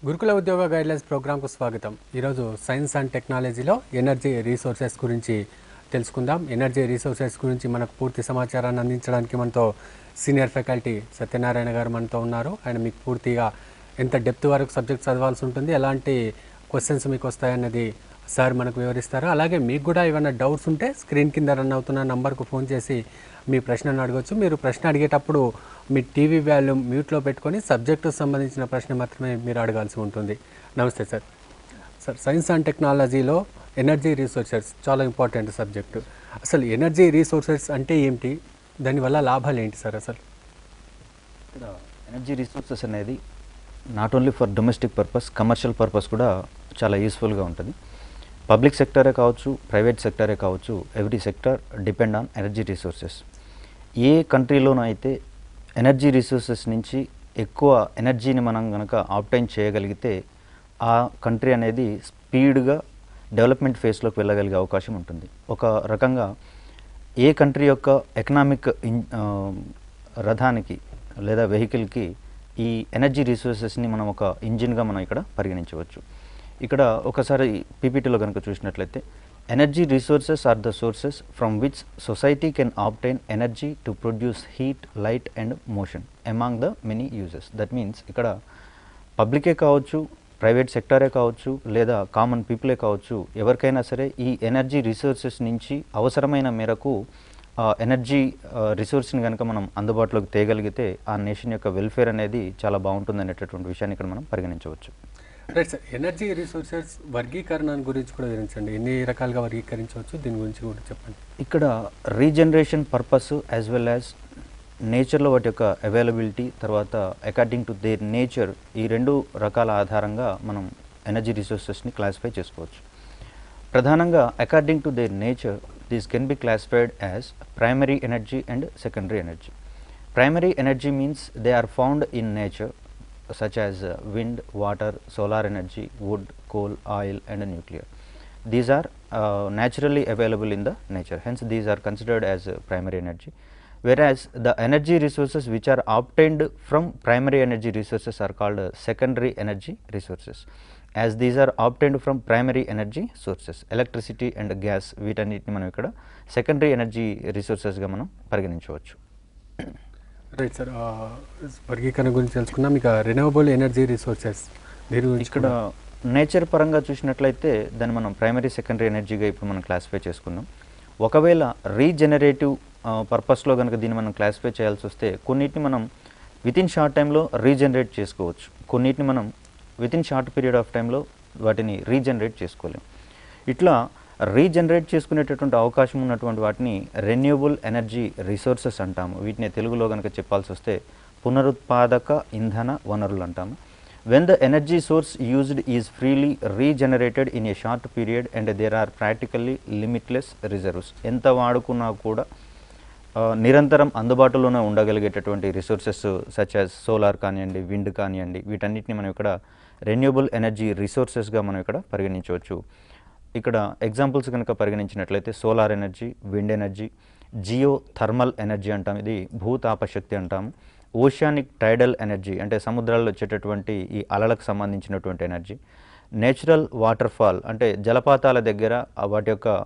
గురుకుల ఉద్యోగ గైడ్లైన్స్ ప్రోగ్రాంకు స్వాగతం. ఈరోజు సైన్స్ అండ్ టెక్నాలజీలో ఎనర్జీ రీసోర్సెస్ గురించి తెలుసుకుందాం. ఎనర్జీ రీసోర్సెస్ గురించి మనకు పూర్తి సమాచారాన్ని అందించడానికి మనతో సీనియర్ ఫ్యాకల్టీ సత్యనారాయణ గారు మనతో ఉన్నారు. ఆయన మీకు పూర్తిగా ఎంత డెప్త్ వరకు సబ్జెక్ట్ చదవాల్సి ఉంటుంది, ఎలాంటి క్వశ్చన్స్ మీకు వస్తాయన్నది సార్ మనకు వివరిస్తారు. అలాగే మీకు కూడా ఏమైనా డౌట్స్ ఉంటే స్క్రీన్ కింద రన్ అవుతున్న నంబర్కు ఫోన్ చేసి మీ ప్రశ్నను అడగవచ్చు. మీరు ప్రశ్న అడిగేటప్పుడు మీ టీవీ వాల్యూమ్ మ్యూట్లో పెట్టుకొని సబ్జెక్టుకు సంబంధించిన ప్రశ్న మాత్రమే మీరు అడగాల్సి ఉంటుంది. నమస్తే సార్. సార్, సైన్స్ అండ్ టెక్నాలజీలో ఎనర్జీ రీసోర్సెస్ చాలా ఇంపార్టెంట్ సబ్జెక్టు. అసలు ఎనర్జీ రీసోర్సెస్ అంటే ఏమిటి, దానివల్ల లాభాలు ఏంటి సార్? అసలు ఇక్కడ ఎనర్జీ రిసోర్సెస్ అనేది not only for domestic purpose, commercial purpose కూడా చాలా యూస్ఫుల్గా ఉంటుంది. పబ్లిక్ సెక్టరే కావచ్చు, ప్రైవేట్ సెక్టరే కావచ్చు, every sector depend on energy resources. ఏ కంట్రీలోనూ అయితే ఎనర్జీ రిసోర్సెస్ నుంచి ఎక్కువ ఎనర్జీని మనం కనుక ఆబ్టైన్ చేయగలిగితే ఆ కంట్రీ అనేది స్పీడ్గా డెవలప్మెంట్ ఫేస్లోకి వెళ్ళగలిగే అవకాశం ఉంటుంది. ఒక రకంగా ఏ కంట్రీ యొక్క ఎకనామిక్ రథానికి లేదా వెహికల్కి ఈ ఎనర్జీ రిసోర్సెస్ని మనం ఒక ఇంజిన్గా మనం ఇక్కడ పరిగణించవచ్చు. ఇక్కడ ఒకసారి పీపీటీలో కనుక చూసినట్లయితే energy resources are the sources from which society can obtain energy to produce heat, light and motion among the many uses. That means ఇక్కడ పబ్లికే కావచ్చు, ప్రైవేట్ సెక్టరే కావచ్చు, లేదా కామన్ పీపులే కావచ్చు, ఎవరికైనా సరే ఈ ఎనర్జీ రిసోర్సెస్ నుంచి అవసరమైన మేరకు ఎనర్జీ రిసోర్స్ని కనుక మనం అందుబాటులోకి తేగలిగితే ఆ నేషన్ యొక్క వెల్ఫేర్ అనేది చాలా బాగుంటుంది అనేటటువంటి విషయాన్ని ఇక్కడ మనం పరిగణించవచ్చు. రైట్ సార్, ఎనర్జీ రిసోర్సెస్ వర్గీకరణ గురించి కూడా వివరించండి. ఎన్ని రకాలుగా వర్గీకరించవచ్చు, దీని గురించి కూడా చెప్పండి. ఇక్కడ regeneration purpose as well as నేచర్లో వాటి యొక్క అవైలబిలిటీ, తర్వాత అకార్డింగ్ టు దేర్ నేచర్, ఈ రెండు రకాల ఆధారంగా మనం ఎనర్జీ రిసోర్సెస్ని క్లాసిఫై చేసుకోవచ్చు. ప్రధానంగా according to their nature these can be classified as primary energy and secondary energy. Primary energy means they are found in nature such as wind, water, solar energy, wood, coal, oil and nuclear. These are naturally available in the nature, hence these are considered as primary energy. Whereas the energy resources which are obtained from primary energy resources are called secondary energy resources, as these are obtained from primary energy sources. Electricity and gas వీటన్నిటిని మనం ఇక్కడ secondary energy రిసోర్సెస్గా మనం పరిగణించవచ్చు. Right sir, వర్గీకరణ గురించి తెలుసుకున్నాం. ఇక renewable energy resources దీని గురించి ఇక్కడ నేచర్ పరంగా చూసినట్లయితే దాన్ని మనం ప్రైమరీ, సెకండరీ ఎనర్జీగా ఇప్పుడు మనం క్లాసిఫై చేసుకున్నాం. ఒకవేళ రీజనరేటివ్ పర్పస్లో కనుక దీన్ని మనం క్లాసిఫై చేయాల్సి వస్తే కొన్నిటిని మనం వితిన్ షార్ట్ టైంలో రీజనరేట్ చేసుకోవచ్చు, కొన్నిటిని మనం వితిన్ షార్ట్ పీరియడ్ ఆఫ్ టైంలో వాటిని రీజనరేట్ చేసుకోలేం. ఇట్లా రీజనరేట్ చేసుకునేటటువంటి అవకాశం ఉన్నటువంటి వాటిని రెన్యూవబుల్ ఎనర్జీ రిసోర్సెస్ అంటాము. వీటిని తెలుగులో కనుక చెప్పాల్సి వస్తే పునరుత్పాదక ఇంధన వనరులు అంటాము. When the energy source used is freely regenerated in a short period and there are practically limitless reserves. ఎంత వాడుకున్నా కూడా నిరంతరం అందుబాటులోనే ఉండగలిగేటటువంటి రిసోర్సెస్ సచ్ యాజ్ సోలార్ కానివ్వండి, విండ్ కానివ్వండి, వీటన్నిటిని మనం ఇక్కడ రెన్యూవబుల్ ఎనర్జీ రిసోర్సెస్గా మనం ఇక్కడ పరిగణించవచ్చు. ఇక్కడ ఎగ్జాంపుల్స్ కనుక పరిగణించినట్లయితే solar energy, wind energy, geothermal energy అంటాం, ఇది భూతాపశక్తి అంటాము. ఓషానిక్ టైడల్ ఎనర్జీ అంటే సముద్రాల్లో వచ్చేటటువంటి ఈ అలలకు సంబంధించినటువంటి ఎనర్జీ. నేచురల్ వాటర్ ఫాల్ అంటే జలపాతాల దగ్గర వాటి యొక్క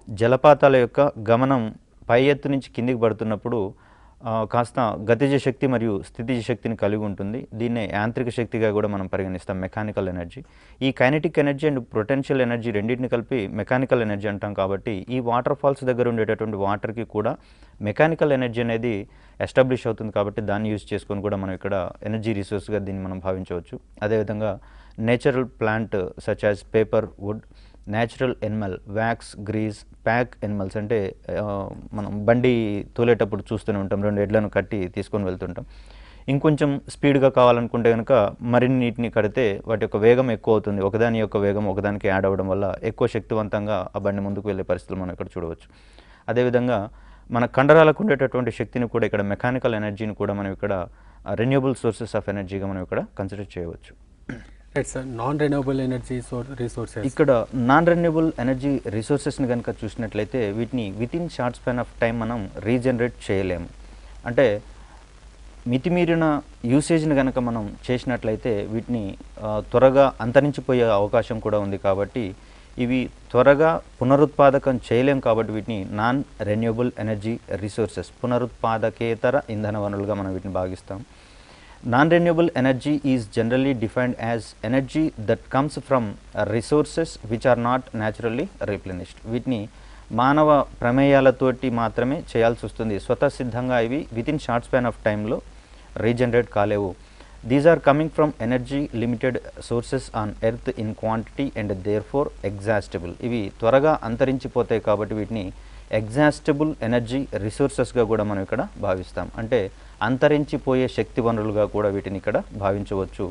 జలపాతాల యొక్క గమనం పై ఎత్తు నుంచి కిందికి పడుతున్నప్పుడు కాస్త గతిజ శక్తి మరియు స్థితిజ శక్తిని కలిగి ఉంటుంది. దీన్నే యాంత్రిక శక్తిగా కూడా మనం పరిగణిస్తాం, మెకానికల్ ఎనర్జీ. ఈ kinetic energy and potential energy రెండింటిని కలిపి మెకానికల్ ఎనర్జీ అంటాం. కాబట్టి ఈ వాటర్ ఫాల్స్ దగ్గర ఉండేటటువంటి వాటర్కి కూడా మెకానికల్ ఎనర్జీ అనేది ఎస్టాబ్లిష్ అవుతుంది. కాబట్టి దాన్ని యూజ్ చేసుకొని కూడా మనం ఇక్కడ ఎనర్జీ రిసోర్స్గా దీన్ని మనం భావించవచ్చు. అదేవిధంగా natural plant such as paper, wood, natural animal, wax, grease, pack animals అంటే మనం బండి తోలేటప్పుడు చూస్తూనే ఉంటాం, 2 ఎడ్లను కట్టి తీసుకొని వెళ్తుంటాం. ఇంకొంచెం స్పీడ్గా కావాలనుకుంటే కనుక మరిన్ని నీటిని కడితే వాటి యొక్క వేగం ఎక్కువ అవుతుంది. ఒకదాని యొక్క వేగం ఒకదానికి యాడ్ అవ్వడం వల్ల ఎక్కువ శక్తివంతంగా ఆ బండి ముందుకు వెళ్ళే పరిస్థితులు మనం ఇక్కడ చూడవచ్చు. అదేవిధంగా మన కండరాలకు ఉండేటటువంటి శక్తిని కూడా ఇక్కడ మెకానికల్ ఎనర్జీని కూడా మనం ఇక్కడ రెన్యూవబుల్ సోర్సెస్ ఆఫ్ ఎనర్జీగా మనం ఇక్కడ కన్సిడర్ చేయవచ్చు. Right sir, non renewable energy resources. ఇక్కడ నాన్ రెన్యూవబుల్ ఎనర్జీ రిసోర్సెస్ని కనుక చూసినట్లయితే వీటిని within short span of time మనం రీజనరేట్ చేయలేము. అంటే మితిమీరిన యూసేజ్ని కనుక మనం చేసినట్లయితే వీటిని త్వరగా అంతరించిపోయే అవకాశం కూడా ఉంది. కాబట్టి ఇవి త్వరగా పునరుత్పాదకం చేయలేం. కాబట్టి వీటిని నాన్ రెన్యూబుల్ ఎనర్జీ రిసోర్సెస్, పునరుత్పాదకేతర ఇంధన వనరులుగా మనం వీటిని భావిస్తాం. Non renewable energy is generally defined as energy that comes from resources which are not naturally replenished. వీటిని మానవ ప్రమేయాలతోటి మాత్రమే చేయాల్సి వస్తుంది. స్వతసిద్ధంగా ఇవి వితిన్ షార్ట్ స్పాన్ ఆఫ్ టైంలో రీజనరేట్ కాలేవు. These are coming from energy limited sources on earth in quantity and therefore exhaustible. ఇవి త్వరగా అంతరించిపోతాయి కాబట్టి వీటిని ఎగ్జాస్టబుల్ ఎనర్జీ రిసోర్సెస్గా కూడా మనం ఇక్కడ భావిస్తాం. అంటే అంతరించిపోయే శక్తి వనరులుగా కూడా వీటిని ఇక్కడ భావించవచ్చు.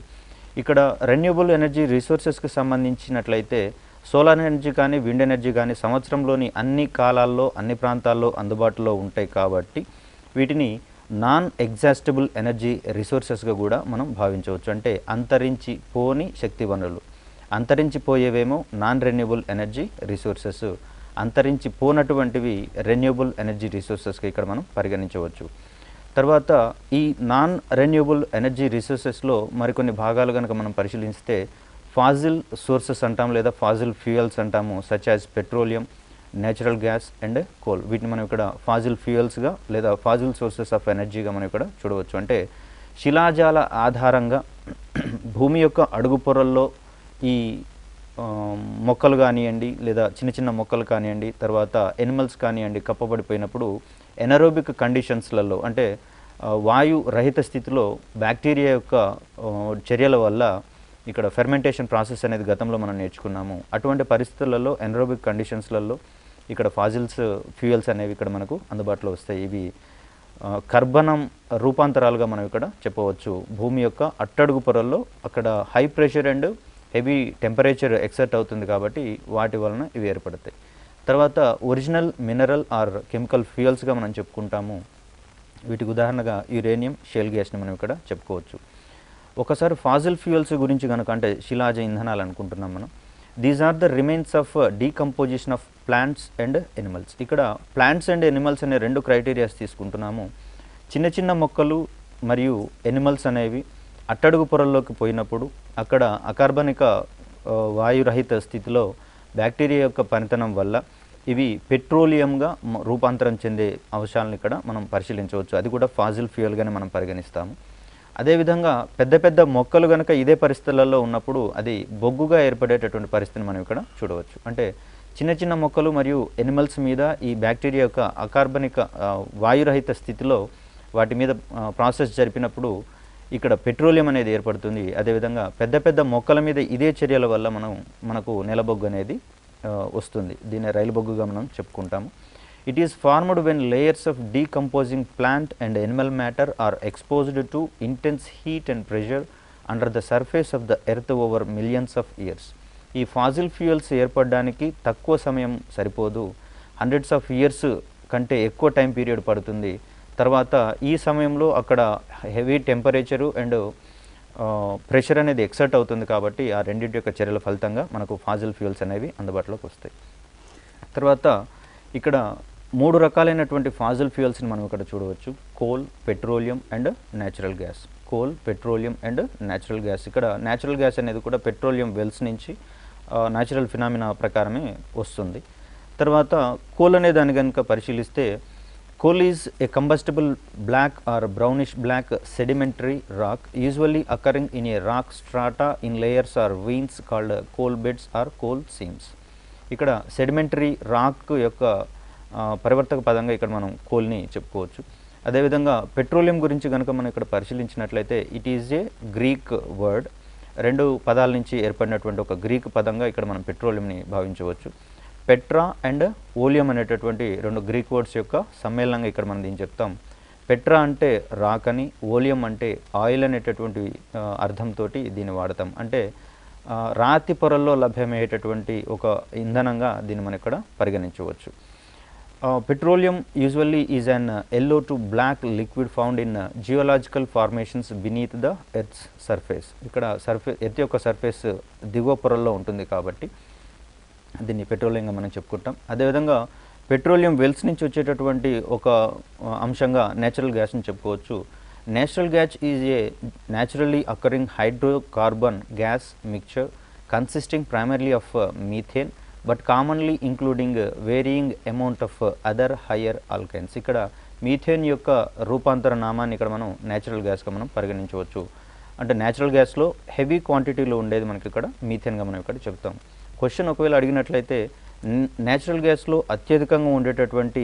ఇక్కడ రెన్యూబుల్ ఎనర్జీ రిసోర్సెస్కి సంబంధించినట్లయితే సోలార్ ఎనర్జీ కానీ విండ్ ఎనర్జీ కానీ సంవత్సరంలోని అన్ని కాలాల్లో అన్ని ప్రాంతాల్లో అందుబాటులో ఉంటాయి. కాబట్టి వీటిని నాన్ ఎగ్జాస్టబుల్ ఎనర్జీ రిసోర్సెస్గా కూడా మనం భావించవచ్చు. అంటే అంతరించిపోని శక్తి వనరులు. అంతరించిపోయేవేమో నాన్ రెన్యూబుల్ ఎనర్జీ రిసోర్సెస్, అంతరించిపోనటువంటివి రెన్యూబుల్ ఎనర్జీ రిసోర్సెస్గా ఇక్కడ మనం పరిగణించవచ్చు. తర్వాత ఈ నాన్ రెన్యూబుల్ ఎనర్జీ రిసోర్సెస్లో మరికొన్ని భాగాలు కనుక మనం పరిశీలిస్తే ఫాజిల్ సోర్సెస్ అంటాం లేదా ఫాజిల్ ఫ్యూయల్స్ అంటాము, such as petroleum, natural gas and coal. వీటిని మనం ఇక్కడ ఫాజిల్ ఫ్యూయల్స్గా లేదా ఫాజిల్ సోర్సెస్ ఆఫ్ ఎనర్జీగా మనం ఇక్కడ చూడవచ్చు. అంటే శిలాజాల ఆధారంగా భూమి యొక్క అడుగు పొరల్లో ఈ మొక్కలు కానివ్వండి లేదా చిన్న చిన్న మొక్కలు కానివ్వండి, తర్వాత ఎనిమల్స్ కానివ్వండి కప్పబడిపోయినప్పుడు ఎనరోబిక్ కండిషన్స్లలో అంటే వాయు రహిత స్థితిలో బ్యాక్టీరియా యొక్క చర్యల వల్ల ఇక్కడ ఫెర్మెంటేషన్ ప్రాసెస్ అనేది గతంలో మనం నేర్చుకున్నాము. అటువంటి పరిస్థితులలో ఎనరోబిక్ కండిషన్స్లలో ఇక్కడ ఫాజిల్స్ ఫ్యూయల్స్ అనేవి ఇక్కడ మనకు అందుబాటులో వస్తాయి. ఇవి కర్బనం రూపాంతరాలుగా మనం ఇక్కడ చెప్పవచ్చు. భూమి యొక్క అట్టడుగు పొరల్లో అక్కడ high pressure and heavy temperature exert అవుతుంది కాబట్టి వాటి వలన ఇవి ఏర్పడతాయి. తర్వాత ఒరిజినల్ మినరల్ ఆర్ కెమికల్ ఫ్యూయల్స్గా మనం చెప్పుకుంటాము. వీటికి ఉదాహరణగా యురేనియం, షేల్ గ్యాస్ని మనం ఇక్కడ చెప్పుకోవచ్చు. ఒకసారి ఫాజిల్ ఫ్యూయల్స్ గురించి కనుక అంటే శిలాజ ఇంధనాలు అనుకుంటున్నాం మనం. These are the remains of decomposition of plants and animals. ఇక్కడ ప్లాంట్స్ అండ్ ఎనిమల్స్ అనే రెండు క్రైటీరియాస్ తీసుకుంటున్నాము. చిన్న చిన్న మొక్కలు మరియు ఎనిమల్స్ అనేవి అట్టడుగు పొరల్లోకి పోయినప్పుడు అక్కడ అకార్బనిక వాయురహిత స్థితిలో బ్యాక్టీరియా యొక్క పనితనం వల్ల ఇవి పెట్రోలియంగా రూపాంతరం చెందే అంశాలను ఇక్కడ మనం పరిశీలించవచ్చు. అది కూడా ఫాజిల్ ఫ్యూయల్గానే మనం పరిగణిస్తాము. అదేవిధంగా పెద్ద పెద్ద మొక్కలు కనుక ఇదే పరిస్థితులలో ఉన్నప్పుడు అది బొగ్గుగా ఏర్పడేటటువంటి పరిస్థితిని మనం ఇక్కడ చూడవచ్చు. అంటే చిన్న చిన్న మొక్కలు మరియు ఎనిమల్స్ మీద ఈ బ్యాక్టీరియా యొక్క అకార్బనిక వాయురహిత స్థితిలో వాటి మీద ప్రాసెస్ జరిపినప్పుడు ఇక్కడ పెట్రోలియం అనేది ఏర్పడుతుంది. అదేవిధంగా పెద్ద పెద్ద మొక్కల మీద ఇదే చర్యల వల్ల మనకు నెలబొగ్గు అనేది వస్తుంది. దీన్ని రైలు బొగ్గుగా మనం చెప్పుకుంటాము. It is formed when layers of decomposing plant and animal matter are exposed to intense heat and pressure under the surface of the earth over millions of years. ఈ ఫాజిల్ ఫ్యూయల్స్ ఏర్పడడానికి తక్కువ సమయం సరిపోదు, హండ్రెడ్స్ ఆఫ్ ఇయర్స్ కంటే ఎక్కువ time period పడుతుంది. తర్వాత ఈ సమయంలో అక్కడ హెవీ టెంపరేచరు అండ్ ప్రెషర్ అనేది ఎక్సర్ట్ అవుతుంది. కాబట్టి ఆ రెండింటి యొక్క చర్యల ఫలితంగా మనకు ఫాజిల్ ఫ్యూయల్స్ అనేవి అందుబాటులోకి వస్తాయి. తర్వాత ఇక్కడ మూడు రకాలైనటువంటి ఫాజిల్ ఫ్యూయల్స్ని మనం ఇక్కడ చూడవచ్చు. Coal, petroleum and natural gas. Coal, petroleum and natural gas. ఇక్కడ న్యాచురల్ గ్యాస్ అనేది కూడా పెట్రోలియం వెల్స్ నుంచి న్యాచురల్ ఫినామినా ప్రకారమే వస్తుంది. తర్వాత కోల్ అనే దాన్ని కనుక పరిశీలిస్తే coal is a combustible black or brownish black sedimentary rock usually occurring in a rock strata in layers or veins called coal beds or coal seams. ఇక్కడ sedimentary rock యొక్క పరివర్తక పదంగా ఇక్కడ మనం కోల్ని చెప్పుకోవచ్చు. అదేవిధంగా పెట్రోలియం గురించి కనుక మనం ఇక్కడ పరిశీలించినట్లయితే it is a Greek word. రెండు పదాల నుంచి ఏర్పడినటువంటి ఒక గ్రీక్ పదంగా ఇక్కడ మనం పెట్రోలియంని భావించవచ్చు. పెట్రా అండ్ ఓలియం అనేటటువంటి రెండు గ్రీక్ వర్డ్స్ యొక్క సమ్మేళనంగా ఇక్కడ మనం దీన్ని చెప్తాం. పెట్రా అంటే రాక్ అని, ఓలియం అంటే ఆయిల్ అనేటటువంటి అర్థంతో దీన్ని వాడతాం. అంటే రాతి పొరల్లో లభ్యమయ్యేటటువంటి ఒక ఇంధనంగా దీన్ని మనం ఇక్కడ పరిగణించవచ్చు. Petroleum usually is an yellow to black liquid found in geological formations beneath the earth's surface. ఇక్కడ ఎర్త్ యొక్క సర్ఫేస్ దిగువ పొరల్లో ఉంటుంది కాబట్టి దీన్ని పెట్రోలియంగా మనం చెప్పుకుంటాం. అదేవిధంగా పెట్రోలియం వెల్స్ నుంచి వచ్చేటటువంటి ఒక అంశంగా నేచురల్ గ్యాస్ని చెప్పుకోవచ్చు. Natural gas is a naturally occurring hydrocarbon gas mixture consisting primarily of methane but commonly including varying amount of other higher alkanes. ఇక్కడ మీథేన్ యొక్క రూపాంతర నామాన్ని ఇక్కడ మనం న్యాచురల్ గ్యాస్గా మనం పరిగణించవచ్చు. అంటే న్యాచురల్ గ్యాస్లో హెవీ క్వాంటిటీలో ఉండేది మనకి ఇక్కడ మీథేన్గా మనం ఇక్కడ చెప్తాం. క్వశ్చన్ ఒకవేళ అడిగినట్లయితే న్యాచురల్ గ్యాస్లో అత్యధికంగా ఉండేటటువంటి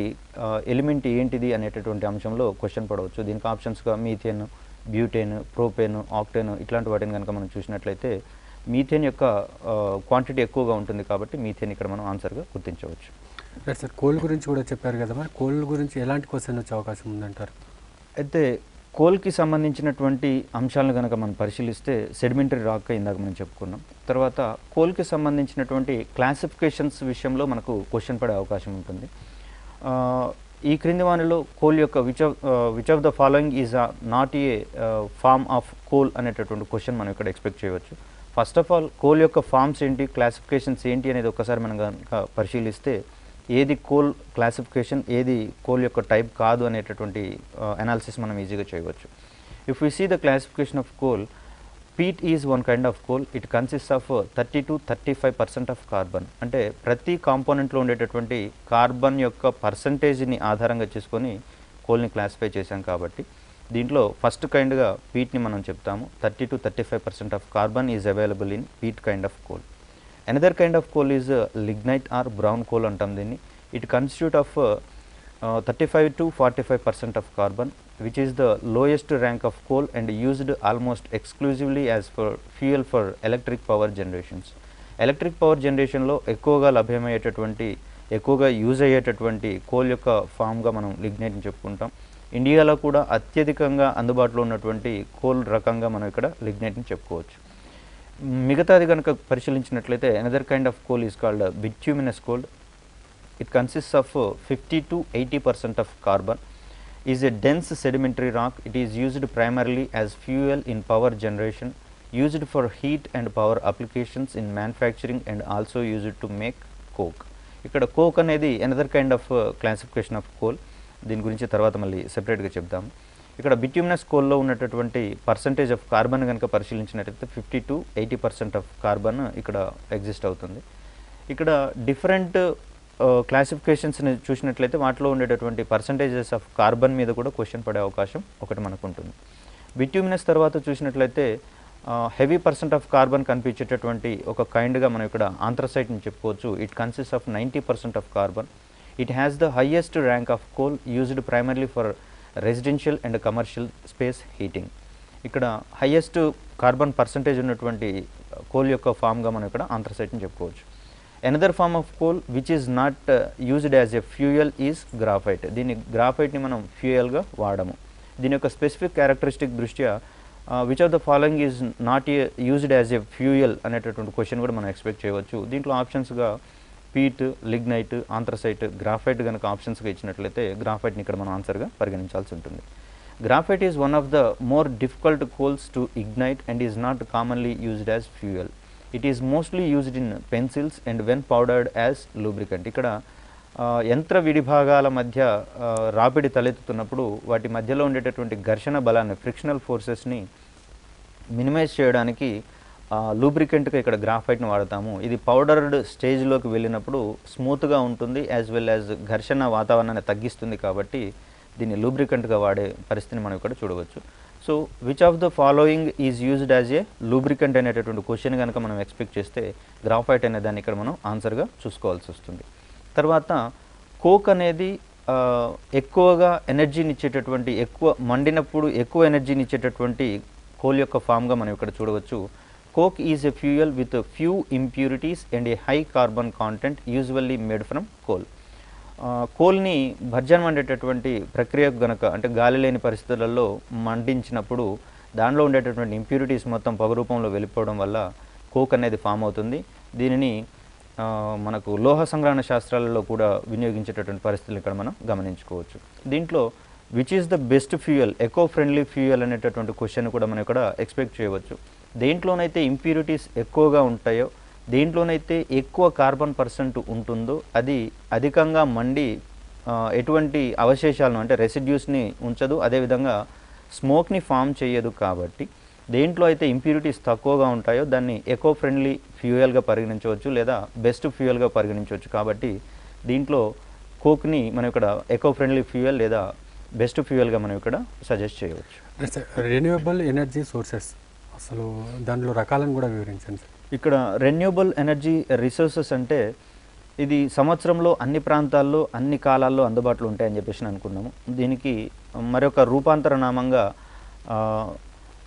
ఎలిమెంట్ ఏంటిది అనేటటువంటి అంశంలో క్వశ్చన్ పడవచ్చు. దీనికి ఆప్షన్స్గా మీథేన్, బ్యూటేన్, ప్రోపేన్, ఆక్టేన్ ఇట్లాంటి వాటిని కనుక మనం చూసినట్లయితే మీథేన్ యొక్క క్వాంటిటీ ఎక్కువగా ఉంటుంది కాబట్టి మీథేన్ ఇక్కడ మనం ఆన్సర్గా గుర్తించవచ్చు. సార్ కోల్ గురించి కూడా చెప్పారు కదా, మరి కోల్ గురించి ఎలాంటి క్వశ్చన్ వచ్చే అవకాశం ఉందంటారు? అయితే కోల్కి సంబంధించినటువంటి అంశాలను కనుక మనం పరిశీలిస్తే సెడిమెంటరీ రాక్ ఇందాక మనం చెప్పుకున్నాం. తర్వాత కోల్కి సంబంధించినటువంటి క్లాసిఫికేషన్స్ విషయంలో మనకు క్వశ్చన్ పడే అవకాశం ఉంటుంది. ఈ క్రింది వానిలో కోల్ యొక్క which of the following is not a form of coal అనేటటువంటి క్వశ్చన్ మనం ఇక్కడ ఎక్స్పెక్ట్ చేయవచ్చు. ఫస్ట్ ఆఫ్ ఆల్ కోల్ యొక్క ఫార్మ్స్ ఏంటి, క్లాసిఫికేషన్స్ ఏంటి అనేది ఒకసారి మనం కనుక పరిశీలిస్తే ఏది కోల్ క్లాసిఫికేషన్, ఏది కోల్ యొక్క టైప్ కాదు అనేటటువంటి అనాలిసిస్ మనం ఈజీగా చేయవచ్చు. If you see the classification of coal, peat is one kind of coal. It consist of 30 to 35% of carbon. అంటే ప్రతి కాంపోనెంట్లో ఉండేటటువంటి కార్బన్ యొక్క పర్సంటేజ్ని ఆధారంగా చేసుకొని కోల్ని క్లాసిఫై చేశాం కాబట్టి దీంట్లో ఫస్ట్ కైండ్గా పీట్ని మనం చెప్తాము. 30 to 35% of carbon is available in peat kind of coal. Another kind of coal is lignite or brown coal అంటాం దీన్ని. It constitute of 35 to 45% of carbon, which is the lowest rank of coal and used almost exclusively as for fuel for electric power generations. Electric power జనరేషన్లో ఎక్కువగా లభ్యమయ్యేటటువంటి, ఎక్కువగా use అయ్యేటటువంటి coal యొక్క ఫామ్గా మనం లిగ్నైట్ని చెప్పుకుంటాం. ఇండియాలో కూడా అత్యధికంగా అందుబాటులో ఉన్నటువంటి కోల్ రకంగా మనం ఇక్కడ లిగ్నైట్ని చెప్పుకోవచ్చు. మిగతాది కనుక పరిశీలించినట్లయితే another kind of coal is called bituminous coal. It consist of 50 to 80% of carbon. Is a dense sedimentary rock. It is used primarily as fuel in power generation, used for heat and power applications in manufacturing and also used to make coke. ఇక్కడ coke అనేది another kind of classification of coal. దీని గురించి తర్వాత మళ్ళీ సెపరేట్గా చెప్దాము. ఇక్కడ bituminous కోల్లో ఉన్నటువంటి percentage of carbon కనుక పరిశీలించినట్లయితే 50 to 80% ఆఫ్ కార్బన్ ఇక్కడ ఎగ్జిస్ట్ అవుతుంది. ఇక్కడ డిఫరెంట్ క్లాసిఫికేషన్స్ని చూసినట్లయితే వాటిలో ఉండేటటువంటి పర్సంటేజెస్ ఆఫ్ కార్బన్ మీద కూడా క్వశ్చన్ పడే అవకాశం ఒకటి మనకు ఉంటుంది. బిట్యూమినస్ తర్వాత చూసినట్లయితే హెవీ పర్సెంట్ ఆఫ్ కార్బన్ కనిపించేటటువంటి ఒక కైండ్గా మనం ఇక్కడ ఆంథ్రసైట్ని చెప్పుకోవచ్చు. It consist of 90% of carbon. It has the highest rank of coal used primarily for residential and commercial space heating. ఇక్కడ హైయెస్ట్ కార్బన్ పర్సంటేజ్ ఉన్నటువంటి కోల్ యొక్క ఫామ్గా మనం ఇక్కడ ఆంథ్రసైట్ని చెప్పుకోవచ్చు. Another form of coal which is not used as a fuel is graphite. దీన్ని గ్రాఫైట్ని మనం ఫ్యూయల్గా వాడము. దీని యొక్క స్పెసిఫిక్ క్యారెక్టరిస్టిక్ దృష్ట్యా which of the following is not used as a fuel అనేటటువంటి క్వశ్చన్ కూడా మనం ఎక్స్పెక్ట్ చేయవచ్చు. దీంట్లో ఆప్షన్స్గా పీట్, లిగ్నైట్, ఆంథ్రసైట్, గ్రాఫైట్ కనుక ఆప్షన్స్గా ఇచ్చినట్లయితే గ్రాఫైట్ని ఇక్కడ మనం ఆన్సర్గా పరిగణించాల్సి ఉంటుంది. Graphite is one of the more difficult coals to ignite and is not commonly used as fuel. It is mostly used in pencils and when powdered as lubricant. ఇక్కడ యంత్ర విడిభాగాల మధ్య రాపిడి తలెత్తుతున్నప్పుడు వాటి మధ్యలో ఉండేటటువంటి ఘర్షణ బలాన్ని, ఫ్రిక్షనల్ ఫోర్సెస్ని మినిమైజ్ చేయడానికి లూబ్రికెంట్గా ఇక్కడ గ్రాఫైట్ని వాడతాము. ఇది పౌడర్డ్ స్టేజ్లోకి వెళ్ళినప్పుడు స్మూత్గా ఉంటుంది, యాజ్ వెల్ యాజ్ ఘర్షణ వాతావరణాన్ని తగ్గిస్తుంది కాబట్టి దీన్ని లూబ్రికెంట్గా వాడే పరిస్థితిని మనం ఇక్కడ చూడవచ్చు. So which of the following is used as A lubricant అనేటటువంటి క్వశ్చన్ కనుక మనం ఎక్స్పెక్ట్ చేస్తే గ్రాఫైట్ అనే దాన్ని ఇక్కడ మనం ఆన్సర్గా చూసుకోవాల్సి వస్తుంది. తర్వాత కోక్ అనేది ఎక్కువగా ఎనర్జీని ఇచ్చేటటువంటి, ఎక్కువ మండినప్పుడు ఎక్కువ ఎనర్జీని ఇచ్చేటటువంటి కోల్ యొక్క ఫామ్గా మనం ఇక్కడ చూడవచ్చు. Coke is a fuel with few impurities and a high carbon content usually made from coal. కోల్ని భర్జన వండేటటువంటి ప్రక్రియ గనక, అంటే గాలి లేని పరిస్థితులలో మండించినప్పుడు దానిలో ఉండేటటువంటి ఇంప్యూరిటీస్ మొత్తం పొగ రూపంలో వెళ్ళిపోవడం వల్ల కోక్ అనేది ఫామ్ అవుతుంది. దీనిని మనకు లోహ సంగ్రహణ శాస్త్రాలలో కూడా వినియోగించేటటువంటి పరిస్థితులు ఇక్కడ మనం గమనించుకోవచ్చు. దీంట్లో which is the best fuel, eco friendly fuel అనేటటువంటి క్వశ్చన్ కూడా మనం ఇక్కడ ఎక్స్పెక్ట్ చేయవచ్చు. దేంట్లోనైతే ఇంప్యూరిటీస్ ఎక్కువగా ఉంటాయో, దేంట్లోనైతే ఎక్కువ కార్బన్ పర్సెంట్ ఉంటుందో అది అధికంగా మండి ఎటువంటి అవశేషాలను, అంటే రెసిడ్యూస్ని ఉంచదు, అదేవిధంగా స్మోక్ని ఫామ్ చేయదు కాబట్టి దేంట్లో అయితే ఇంప్యూరిటీస్ తక్కువగా ఉంటాయో దాన్ని ఎకో ఫ్రెండ్లీ ఫ్యూయల్గా పరిగణించవచ్చు లేదా బెస్ట్ ఫ్యూయల్గా పరిగణించవచ్చు. కాబట్టి దీంట్లో కోక్ని మనం ఇక్కడ ఎకో ఫ్రెండ్లీ ఫ్యూయల్ లేదా బెస్ట్ ఫ్యూయల్గా మనం ఇక్కడ సజెస్ట్ చేయవచ్చు. రెన్యూవబుల్ ఎనర్జీ సోర్సెస్ అసలు దాంట్లో రకాలను కూడా వివరించండి సార్. ఇక్కడ రెన్యూవబుల్ ఎనర్జీ రిసోర్సెస్ అంటే ఇది సంవత్సరంలో అన్ని ప్రాంతాల్లో అన్ని కాలాల్లో అందుబాటులో ఉంటాయని చెప్పేసి అనుకున్నాము. దీనికి మరొక రూపాంతర నామంగా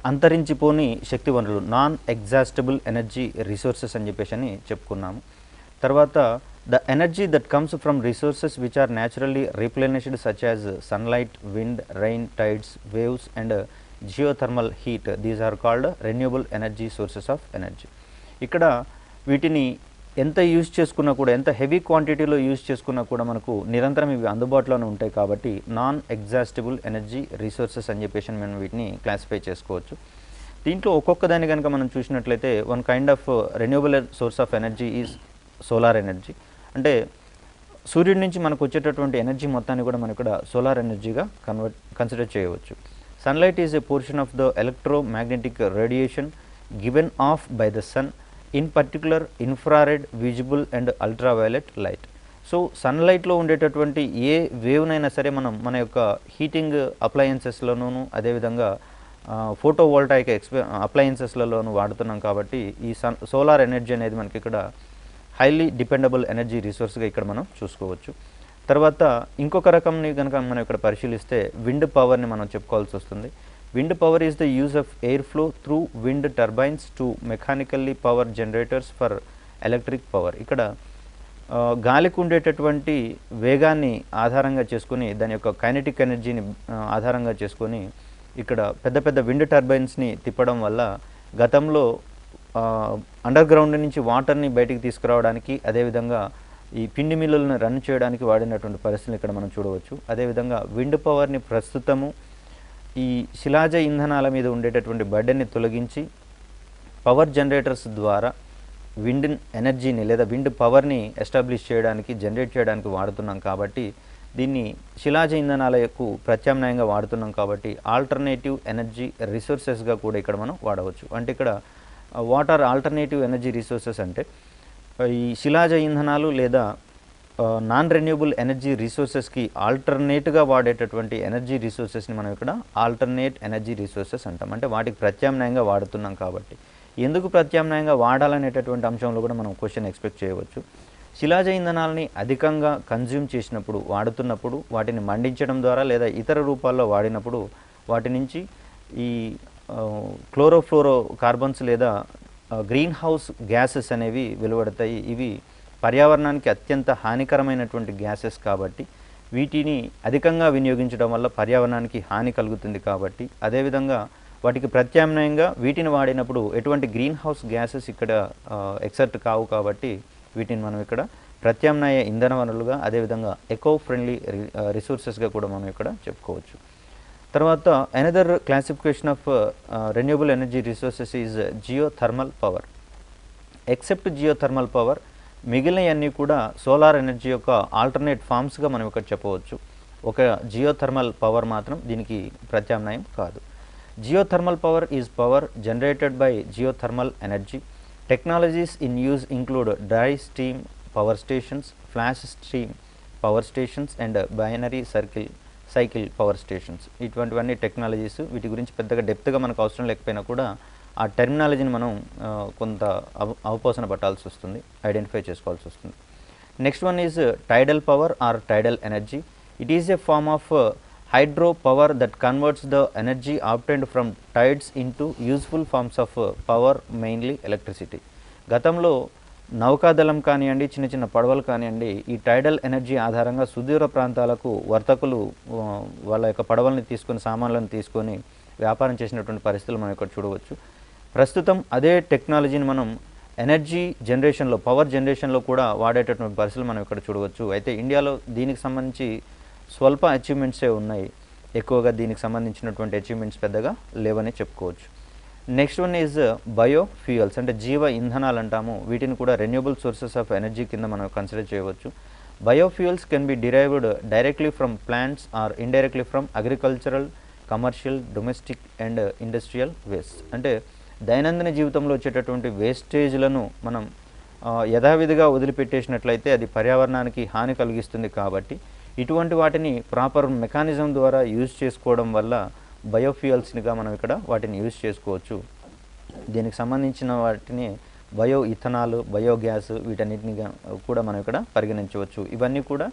అంతరించిపోని శక్తి వనరులు నాన్ ఎగ్జాస్టబుల్ ఎనర్జీ రిసోర్సెస్ అని చెప్పేసి అని చెప్పుకున్నాము. తర్వాత the energy that comes from resources which are naturally replenished such as sunlight, wind, rain, tides, waves and geothermal heat. These are called renewable energy sources of energy. ఇక్కడ వీటిని ఎంత use చేసుకున్నా కూడా, ఎంత హెవీ క్వాంటిటీలో యూజ్ చేసుకున్నా కూడా మనకు నిరంతరం ఇవి అందుబాటులోనే ఉంటాయి కాబట్టి నాన్ ఎగ్జాస్టబుల్ ఎనర్జీ రిసోర్సెస్ అని చెప్పేసి మనం వీటిని క్లాసిఫై చేసుకోవచ్చు. దీంట్లో ఒక్కొక్క దాన్ని కనుక మనం చూసినట్లయితే one kind of renewable source of energy is solar energy. అంటే సూర్యుడి నుంచి మనకు వచ్చేటటువంటి ఎనర్జీ మొత్తాన్ని కూడా మనం ఇక్కడ సోలార్ ఎనర్జీగా కన్సిడర్ చేయవచ్చు. Sunlight is a portion of the electromagnetic radiation given off by the sun, in particular infrared, visible and ultraviolet light. So సన్లైట్లో ఉండేటటువంటి ఏ వేవ్నైనా సరే మనం మన యొక్క హీటింగ్ అప్లయన్సెస్లోనూ అదేవిధంగా ఫోటో వోల్టాయిక్ అప్లయన్సెస్లలోనూ వాడుతున్నాం కాబట్టి ఈ సోలార్ ఎనర్జీ అనేది మనకి ఇక్కడ హైలీ డిపెండబుల్ ఎనర్జీ రిసోర్స్గా ఇక్కడ మనం చూసుకోవచ్చు. తర్వాత ఇంకొక రకంని కనుక మనం ఇక్కడ పరిశీలిస్తే విండ్ పవర్ని మనం చెప్పుకోవాల్సి వస్తుంది. Wind power is the use of airflow through wind turbines to mechanically power generators for electric power. ఇక్కడ గాలికి ఉండేటటువంటి వేగాన్ని ఆధారంగా చేసుకొని దాని యొక్క కైనెటిక్ ఎనర్జీని ఆధారంగా చేసుకొని ఇక్కడ పెద్ద పెద్ద విండ్ టర్బైన్స్ని తిప్పడం వల్ల గతంలో అండర్ గ్రౌండ్ నుంచి వాటర్ని బయటికి తీసుకురావడానికి అదేవిధంగా ఈ పిండి మిల్లులను రన్ చేయడానికి వాడినటువంటి పరిస్థితులు ఇక్కడ మనం చూడవచ్చు. అదేవిధంగా విండ్ పవర్ని ప్రస్తుతము ఈ శిలాజ ఇంధనాల మీద ఉండేటటువంటి బర్డెన్ని తొలగించి పవర్ జనరేటర్స్ ద్వారా విండ్ ఎనర్జీని లేదా విండ్ పవర్ని ఎస్టాబ్లిష్ చేయడానికి, జనరేట్ చేయడానికి వాడుతున్నాం కాబట్టి దీన్ని శిలాజ ఇంధనాలకు ప్రత్యామ్నాయంగా వాడుతున్నాం కాబట్టి ఆల్టర్నేటివ్ ఎనర్జీ రిసోర్సెస్గా కూడా ఇక్కడ మనం వాడవచ్చు. అంటే ఇక్కడ what are alternative energy resources అంటే ఈ శిలాజ ఇంధనాలు లేదా నాన్ రెన్యూబుల్ ఎనర్జీ రిసోర్సెస్కి ఆల్టర్నేట్గా వాడేటటువంటి ఎనర్జీ రిసోర్సెస్ని మనం ఇక్కడ ఆల్టర్నేట్ ఎనర్జీ రిసోర్సెస్ అంటాం. అంటే వాటికి ప్రత్యామ్నాయంగా వాడుతున్నాం కాబట్టి ఎందుకు ప్రత్యామ్నాయంగా వాడాలనేటటువంటి అంశంలో కూడా మనం క్వశ్చన్ ఎక్స్పెక్ట్ చేయవచ్చు. శిలాజ ఇంధనాలని అధికంగా కన్జ్యూమ్ చేసినప్పుడు, వాడుతున్నప్పుడు వాటిని మండించడం ద్వారా లేదా ఇతర రూపాల్లో వాడినప్పుడు వాటి నుంచి ఈ క్లోరోఫ్లోరో కార్బన్స్ లేదా గ్రీన్ హౌస్ గ్యాసెస్ అనేవి వెలువడతాయి. ఇవి పర్యావరణానికి అత్యంత హానికరమైనటువంటి గ్యాసెస్ కాబట్టి వీటిని అధికంగా వినియోగించడం వల్ల పర్యావరణానికి హాని కలుగుతుంది కాబట్టి అదేవిధంగా వాటికి ప్రత్యామ్నాయంగా వీటిని వాడినప్పుడు ఎటువంటి గ్రీన్ హౌస్ గ్యాసెస్ ఇక్కడ ఎక్సర్ట్ కావు కాబట్టి వీటిని మనం ఇక్కడ ప్రత్యామ్నాయ ఇంధన వనరులుగా అదేవిధంగా ఎకో ఫ్రెండ్లీ రిసోర్సెస్గా కూడా మనం ఇక్కడ చెప్పుకోవచ్చు. తర్వాత another classification of renewable energy resources is geothermal power. Except geothermal power మిగిలినవన్నీ కూడా సోలార్ ఎనర్జీ యొక్క ఆల్టర్నేట్ ఫామ్స్గా మనం ఇక్కడ చెప్పవచ్చు. ఒక జియోథర్మల్ పవర్ మాత్రం దీనికి ప్రత్యామ్నాయం కాదు. Geothermal power is power generated by geothermal energy. Technologies in use include dry steam power stations, flash stream power stations and binary cycle power stations. ఇటువంటివన్నీ టెక్నాలజీస్. వీటి గురించి పెద్దగా డెప్త్గా మనకు అవసరం లేకపోయినా కూడా ఆ టెర్మినాలజీని మనం కొంత అవపోసన పట్టాల్సి వస్తుంది, ఐడెంటిఫై చేసుకోవాల్సి వస్తుంది. Next one is tidal power or tidal energy. It is a form of hydro power that converts the energy obtained from tides into useful forms of power, mainly electricity. గతంలో నౌకాదళం కానివ్వండి, చిన్న చిన్న పడవలు కానివ్వండి, ఈ టైడల్ ఎనర్జీ ఆధారంగా సుదూర ప్రాంతాలకు వర్తకులు వాళ్ళ యొక్క పడవల్ని తీసుకొని, సామాన్లను తీసుకొని వ్యాపారం చేసినటువంటి పరిస్థితులు మనం ఇక్కడ చూడవచ్చు. ప్రస్తుతం అదే టెక్నాలజీని మనం ఎనర్జీ జనరేషన్లో, పవర్ జనరేషన్లో కూడా వాడేటటువంటి పరిస్థితులు మనం ఇక్కడ చూడవచ్చు. అయితే ఇండియాలో దీనికి సంబంధించి స్వల్ప అచీవ్మెంట్సే ఉన్నాయి, ఎక్కువగా దీనికి సంబంధించినటువంటి అచీవ్మెంట్స్ పెద్దగా లేవని చెప్పుకోవచ్చు. Next one is bio fuels, అంటే జీవ ఇంధనాలు అంటాము. వీటిని కూడా రెన్యూబుల్ సోర్సెస్ ఆఫ్ ఎనర్జీ కింద మనం కన్సిడర్ చేయవచ్చు. Biofuels can be derived directly from plants or indirectly from agricultural, commercial, domestic and industrial waste. అంటే దైనందిన జీవితంలో వచ్చేటటువంటి వేస్టేజ్లను మనం యథావిధిగా వదిలిపెట్టేసినట్లయితే అది పర్యావరణానికి హాని కలిగిస్తుంది. కాబట్టి ఇటువంటి వాటిని ప్రాపర్ మెకానిజం ద్వారా యూజ్ చేసుకోవడం వల్ల బయోఫ్యూయల్స్నిగా మనం ఇక్కడ వాటిని యూజ్ చేసుకోవచ్చు. దీనికి సంబంధించిన వాటిని బయో ఇథనాల్, బయోగ్యాస్ వీటన్నిటిని కూడా మనం ఇక్కడ పరిగణించవచ్చు. ఇవన్నీ కూడా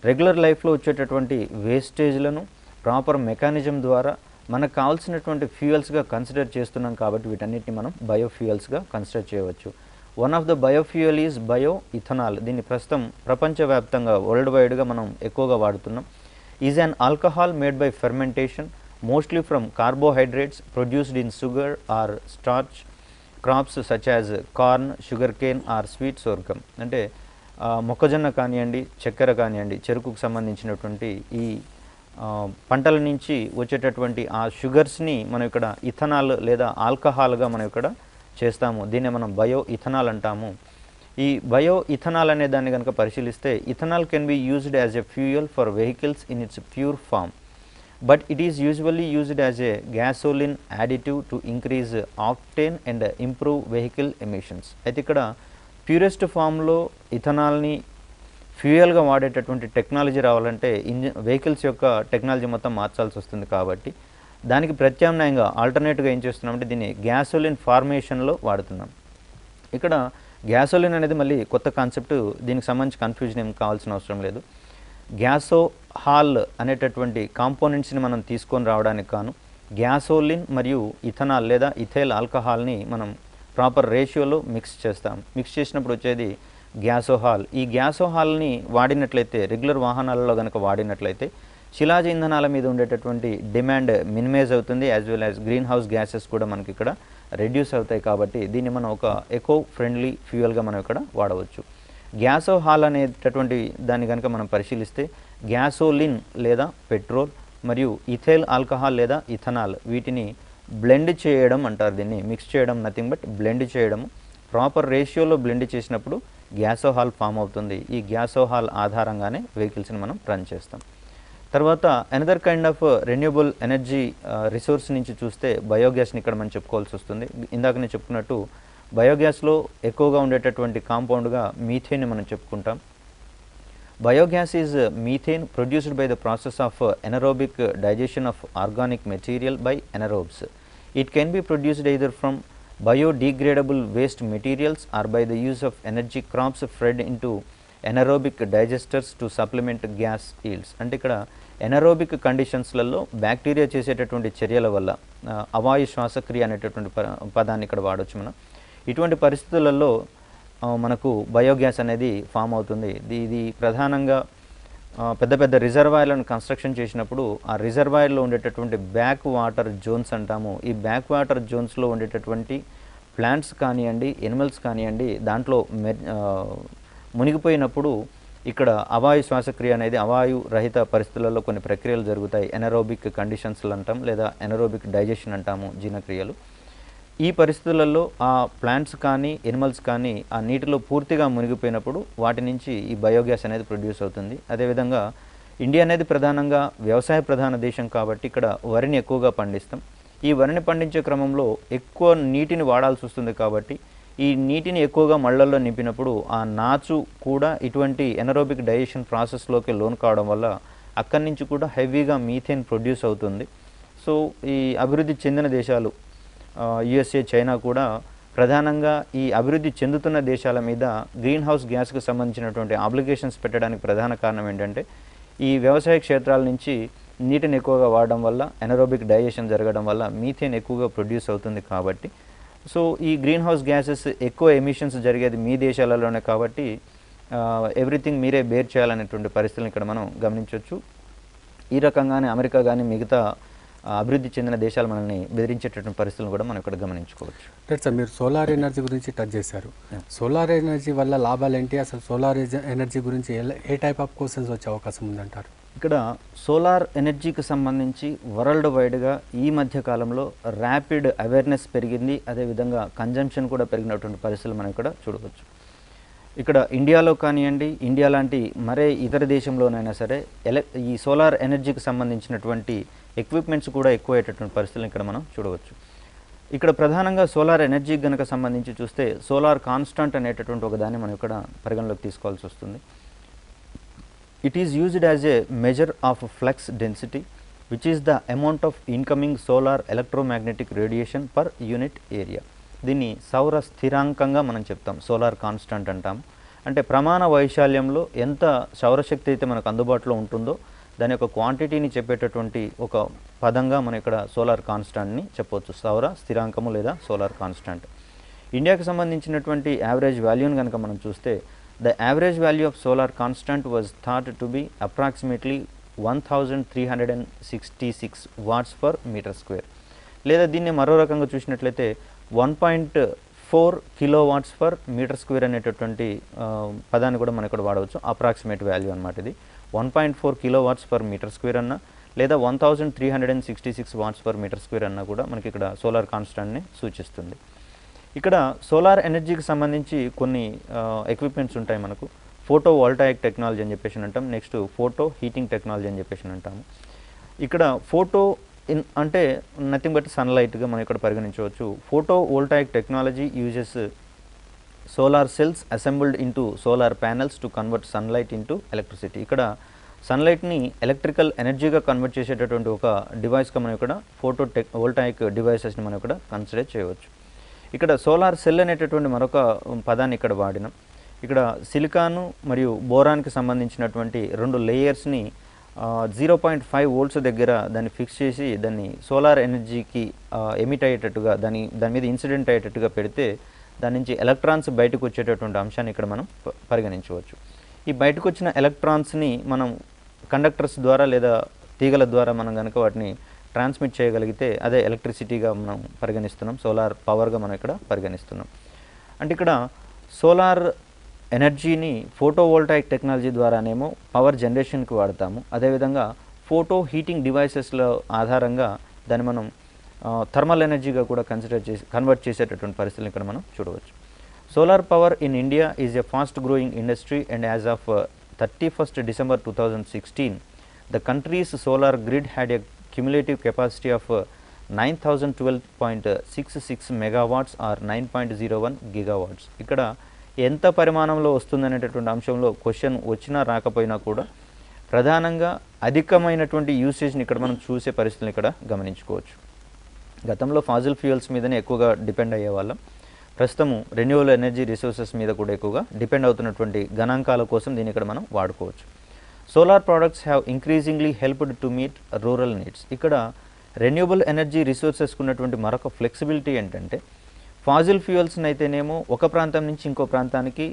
రెగ్యులర్ లైఫ్లో వచ్చేటటువంటి వేస్టేజ్లను ప్రాపర్ మెకానిజం ద్వారా మనకు కావాల్సినటువంటి ఫ్యూయల్స్గా కన్సిడర్ చేస్తున్నాం. కాబట్టి వీటన్నిటిని మనం బయోఫ్యూయల్స్గా కన్సిడర్ చేయవచ్చు. One of the biofuel is bioethanol. దీన్ని ప్రస్తుతం ప్రపంచవ్యాప్తంగా వరల్డ్ వైడ్గా మనం ఎక్కువగా వాడుతున్నాం. Is an alcohol made by fermentation mostly from carbohydrates produced in sugar or starch crops such as corn, sugarcane or sweet sorghum. అంటే మొక్కజొన్న కానివ్వండి, చక్కెర కానివ్వండి, చెరుకుకు సంబంధించినటువంటి ఈ పంటల నుంచి వచ్చేటటువంటి ఆ షుగర్స్ని మనం ఇక్కడ ఇథనాల్ లేదా ఆల్కహాల్గా మనం ఇక్కడ చేస్తాము. దీన్ని మనం బయో ఇథనాల్ అంటాము. ఈ బయో ఇథనాల్ అనే దాన్ని కనుక పరిశీలిస్తే ethanol can be used as a fuel for vehicles in its pure form, but it is usually used as a gasoline additive to increase octane and improve vehicle emissions. అయితే ఇక్కడ purest ఫామ్లో ఇథనాల్ని ఫ్యూయల్గా వాడేటటువంటి టెక్నాలజీ రావాలంటే vehicles యొక్క technology మొత్తం మార్చాల్సి వస్తుంది. కాబట్టి దానికి ప్రత్యామ్నాయంగా ఆల్టర్నేట్గా ఏం చేస్తున్నామంటే దీన్ని గ్యాసోలిన్ ఫార్మేషన్లో వాడుతున్నాం. ఇక్కడ గ్యాసోలిన్ అనేది మళ్ళీ కొత్త కాన్సెప్ట్, దీనికి సంబంధించి కన్ఫ్యూజన్ ఏం కావాల్సిన అవసరం లేదు. గ్యాసోహాల్ అనేటటువంటి కాంపోనెంట్స్ని మనం తీసుకొని రావడానికి కాను గ్యాసోలిన్ మరియు ఇథనాల్ లేదా ఇథైల్ ఆల్కహాల్ని మనం ప్రాపర్ రేషియోలో మిక్స్ చేస్తాం. మిక్స్ చేసినప్పుడు వచ్చేది గ్యాసోహాల్. ఈ గ్యాసోహాల్ని వాడినట్లయితే రెగ్యులర్ వాహనాలలో కనుక వాడినట్లయితే శిలాజ ఇంధనాల మీద ఉండేటటువంటి డిమాండ్ మినిమైజ్ అవుతుంది, as well as green house gases కూడా మనకి ఇక్కడ రెడ్యూస్ అవుతాయి. కాబట్టి దీన్ని మనం ఒక ఎకో ఫ్రెండ్లీ ఫ్యూయల్గా మనం ఇక్కడ వాడవచ్చు. గ్యాసోహాల్ అనేటటువంటి దాన్ని కనుక మనం పరిశీలిస్తే గ్యాసోలిన్ లేదా పెట్రోల్ మరియు ఇథైల్ ఆల్కహాల్ లేదా ఇథనాల్ వీటిని బ్లెండ్ చేయడం అంటారు. దీన్ని మిక్స్ చేయడం నథింగ్ బట్ బ్లెండ్ చేయడం. ప్రాపర్ రేషియోలో బ్లెండ్ చేసినప్పుడు గ్యాసోహాల్ ఫామ్ అవుతుంది. ఈ గ్యాసోహాల్ ఆధారంగానే వెహికల్స్ని మనం రన్ చేస్తాం. తర్వాత another kind of renewable energy resource నుంచి చూస్తే బయోగ్యాస్ని ఇక్కడ మనం చెప్పుకోవాల్సి వస్తుంది. ఇందాక నేను చెప్పుకున్నట్టు బయోగ్యాస్లో ఎక్కువగా ఉండేటటువంటి కాంపౌండ్గా మీథేన్ మనం చెప్పుకుంటాం. Biogas is methane produced by the process of anaerobic digestion of organic material by anaerobes. It can be produced either from biodegradable waste materials or by the use of energy crops fed into anaerobic digesters to supplement gas yields. అంటే ఇక్కడ anaerobic కండిషన్స్లలో bacteria చేసేటటువంటి చర్యల వల్ల అవాయు శ్వాసక్రియ అనేటటువంటి పదాన్ని ఇక్కడ వాడవచ్చు మనం. ఇటువంటి పరిస్థితులలో మనకు బయోగ్యాస్ అనేది ఫామ్ అవుతుంది. ఇది ప్రధానంగా పెద్ద పెద్ద రిజర్వాయర్లను కన్స్ట్రక్షన్ చేసినప్పుడు ఆ రిజర్వాయర్లో ఉండేటటువంటి బ్యాక్ వాటర్ జోన్స్ అంటాము. ఈ బ్యాక్ వాటర్ జోన్స్లో ఉండేటటువంటి ప్లాంట్స్ కానివ్వండి, ఎనిమల్స్ కానివ్వండి, దాంట్లో మునిగిపోయినప్పుడు ఇక్కడ అవాయు శ్వాసక్రియ అనేది అవాయు రహిత పరిస్థితులలో కొన్ని ప్రక్రియలు జరుగుతాయి. ఎనరోబిక్ కండిషన్స్లు అంటాం లేదా ఎనరోబిక్ డైజెషన్ అంటాము జీర్ణక్రియలు. ఈ పరిస్థితులలో ఆ ప్లాంట్స్ కానీ ఎనిమల్స్ కానీ ఆ నీటిలో పూర్తిగా మునిగిపోయినప్పుడు వాటి నుంచి ఈ బయోగ్యాస్ అనేది ప్రొడ్యూస్ అవుతుంది. అదేవిధంగా ఇండియా అనేది ప్రధానంగా వ్యవసాయ ప్రధాన దేశం కాబట్టి ఇక్కడ వరిని ఎక్కువగా పండిస్తాం. ఈ వరిని పండించే క్రమంలో ఎక్కువ నీటిని వాడాల్సి వస్తుంది. కాబట్టి ఈ నీటిని ఎక్కువగా మళ్ళల్లో నింపినప్పుడు ఆ నాచు కూడా ఇటువంటి ఎనరోబిక్ డైజెషన్ ప్రాసెస్లోకి లోన్ కావడం వల్ల అక్కడి నుంచి కూడా హెవీగా మీథేన్ ప్రొడ్యూస్ అవుతుంది. సో ఈ అభివృద్ధి చెందిన దేశాలు యుఎస్ఏ, చైనా కూడా ప్రధానంగా ఈ అభివృద్ధి చెందుతున్న దేశాల మీద గ్రీన్ హౌస్ గ్యాస్కు సంబంధించినటువంటి ఆబ్లిగేషన్స్ పెట్టడానికి ప్రధాన కారణం ఏంటంటే ఈ వ్యవసాయ క్షేత్రాల నుంచి నీటిని ఎక్కువగా వాడడం వల్ల ఎనరోబిక్ డైజెషన్ జరగడం వల్ల మీథేన్ ఎక్కువగా ప్రొడ్యూస్ అవుతుంది. కాబట్టి సో ఈ గ్రీన్ హౌస్ గ్యాసెస్ ఎక్కువ ఎమిషన్స్ జరిగేది మీ దేశాలలోనే. కాబట్టి ఎవ్రీథింగ్ మీరే బేర్ చేయాలనేటువంటి పరిస్థితులను ఇక్కడ మనం గమనించవచ్చు. ఈ రకంగానే అమెరికా కానీ మిగతా అభివృద్ధి చెందిన దేశాలు మనల్ని బెదిరించేటటువంటి పరిస్థితులను కూడా మనం ఇక్కడ గమనించుకోవచ్చు. సార్, మీరు సోలార్ ఎనర్జీ గురించి టచ్ చేశారు. సోలార్ ఎనర్జీ వల్ల లాభాలు ఏంటి? అసలు సోలార్ ఎనర్జీ గురించి ఏ టైప్ ఆఫ్ క్వశ్చన్స్ వచ్చే అవకాశం ఉందంటారు? ఇక్కడ సోలార్ ఎనర్జీకి సంబంధించి వరల్డ్ వైడ్గా ఈ మధ్య కాలంలో ర్యాపిడ్ అవేర్నెస్ పెరిగింది. అదేవిధంగా కన్జంప్షన్ కూడా పెరిగినటువంటి పరిస్థితులు మనం ఇక్కడ చూడవచ్చు. ఇక్కడ ఇండియాలో కానివ్వండి, ఇండియా లాంటి మరే ఇతర దేశంలోనైనా సరే ఈ సోలార్ ఎనర్జీకి సంబంధించినటువంటి ఎక్విప్మెంట్స్ కూడా ఎక్కువయ్యేటటువంటి పరిస్థితులను ఇక్కడ మనం చూడవచ్చు. ఇక్కడ ప్రధానంగా సోలార్ ఎనర్జీకి కనుక సంబంధించి చూస్తే సోలార్ కాన్స్టాంట్ అనేటటువంటి ఒక దాన్ని మనం ఇక్కడ పరిగణలోకి తీసుకోవాల్సి వస్తుంది. It is used as A measure of flux density which is the amount of incoming solar electromagnetic radiation per unit area. దీన్ని సౌర స్థిరాంకంగా మనం చెప్తాం, సోలార్ కాన్స్టాంట్ అంటాం. అంటే ప్రమాణ వైశాల్యంలో ఎంత సౌరశక్తి అయితే మనకు అందుబాటులో ఉంటుందో దాని యొక్క క్వాంటిటీని చెప్పేటటువంటి ఒక పదంగా మనం ఇక్కడ సోలార్ కాన్స్టాంట్ని చెప్పవచ్చు, సౌర స్థిరాంకము లేదా సోలార్ కాన్స్టాంట్. ఇండియాకి సంబంధించినటువంటి యావరేజ్ వాల్యూని కనుక మనం చూస్తే the average value of solar constant was thought to be approximately 1366 watts per metre square, లేదా దీన్ని మరో రకంగా చూసినట్లయితే 1.4 కిలోవాట్స్ పర్ మీటర్ స్క్వేర్ అనేటటువంటి పదాన్ని కూడా మనం ఇక్కడ వాడవచ్చు. అప్రాక్సిమేట్ వాల్యూ అనమాట ఇది. 1.4 కిలోవాట్స్ పర్ మీటర్ స్క్వేర్ అన్న లేదా 1366 వాట్స్ పర్ మీటర్ స్క్వేర్ అన్న కూడా మనకి ఇక్కడ సోలార్ కాన్స్టాంట్ని సూచిస్తుంది. ఇక్కడ సోలార్ ఎనర్జీకి సంబంధించి కొన్ని ఎక్విప్మెంట్స్ ఉంటాయి మనకు. ఫోటో వోల్టాయిక్ టెక్నాలజీ అని చెప్పేసి అంటాం, నెక్స్ట్ ఫోటో హీటింగ్ టెక్నాలజీ అని చెప్పేసి అంటాము. ఇక్కడ ఫోటో అంటే నథింగ్ బట్ సన్లైట్గా మనం ఇక్కడ పరిగణించవచ్చు. Photo voltaic technology uses solar cells assembled into solar panels to convert sunlight into electricity. ఇక్కడ సన్లైట్ని ఎలక్ట్రికల్ ఎనర్జీగా కన్వర్ట్ చేసేటటువంటి ఒక డివైస్గా మనం ఇక్కడ ఫోటో వోల్టాయిక్ డివైసెస్ని మనం ఇక్కడ కన్సిడర్ చేయవచ్చు. ఇక్కడ సోలార్ సెల్ అనేటటువంటి మరొక పదాన్ని ఇక్కడ వాడినాం. ఇక్కడ సిలికాను మరియు బోరాన్కి సంబంధించినటువంటి 2 లేయర్స్ని 0.5 వోల్ట్స్ దగ్గర దాన్ని ఫిక్స్ చేసి దాన్ని సోలార్ ఎనర్జీకి ఎమిట్ అయ్యేటట్టుగా దాని మీద ఇన్సిడెంట్ అయ్యేటట్టుగా పెడితే దాని నుంచి ఎలక్ట్రాన్స్ బయటకు వచ్చేటటువంటి అంశాన్ని ఇక్కడ మనం పరిగణించవచ్చు. ఈ బయటకు వచ్చిన ఎలక్ట్రాన్స్ని మనం కండక్టర్స్ ద్వారా లేదా తీగల ద్వారా మనం కనుక వాటిని ట్రాన్స్మిట్ చేయగలిగితే అదే ఎలక్ట్రిసిటీగా మనం పరిగణిస్తున్నాం, సోలార్ పవర్గా మనం ఇక్కడ పరిగణిస్తున్నాం. అంటే ఇక్కడ సోలార్ ఎనర్జీని ఫోటో వోల్టాయిక్ టెక్నాలజీ ద్వారానేమో పవర్ జనరేషన్కి వాడతాము, అదేవిధంగా ఫోటో హీటింగ్ డివైసెస్ల ఆధారంగా దాన్ని మనం థర్మల్ ఎనర్జీగా కూడా కన్వర్ట్ చేసేటటువంటి పరిస్థితులు ఇక్కడ మనం చూడవచ్చు. Solar power in India is a fast growing industry and as of 31st December 2016 the country's solar grid had a cumulative capacity of 9012.66 megawatts or 9.01 gigawatts. ఇక్కడ ఎంత పరిమాణంలో వస్తుందనేటటువంటి అంశంలో క్వశ్చన్ వచ్చినా రాకపోయినా కూడా ప్రధానంగా అధికమైనటువంటి యూసేజ్ని ఇక్కడ మనం చూసే పరిస్థితులను ఇక్కడ గమనించుకోవచ్చు. గతంలో ఫాజిల్ ఫ్యూయల్స్ మీదనే ఎక్కువగా డిపెండ్ అయ్యేవాళ్ళం, ప్రస్తుతము రెన్యూవబుల్ ఎనర్జీ రిసోర్సెస్ మీద కూడా ఎక్కువగా డిపెండ్ అవుతున్నటువంటి గణాంకాల కోసం దీన్ని ఇక్కడ మనం వాడుకోవచ్చు. Solar products have increasingly helped to meet rural needs. ఇక్కడ రెన్యూవబుల్ ఎనర్జీ రిసోర్సెస్కి ఉన్నటువంటి మరొక ఫ్లెక్సిబిలిటీ ఏంటంటే ఫాజిల్ ఫ్యూయల్స్ని అయితేనేమో ఒక ప్రాంతం నుంచి ఇంకో ప్రాంతానికి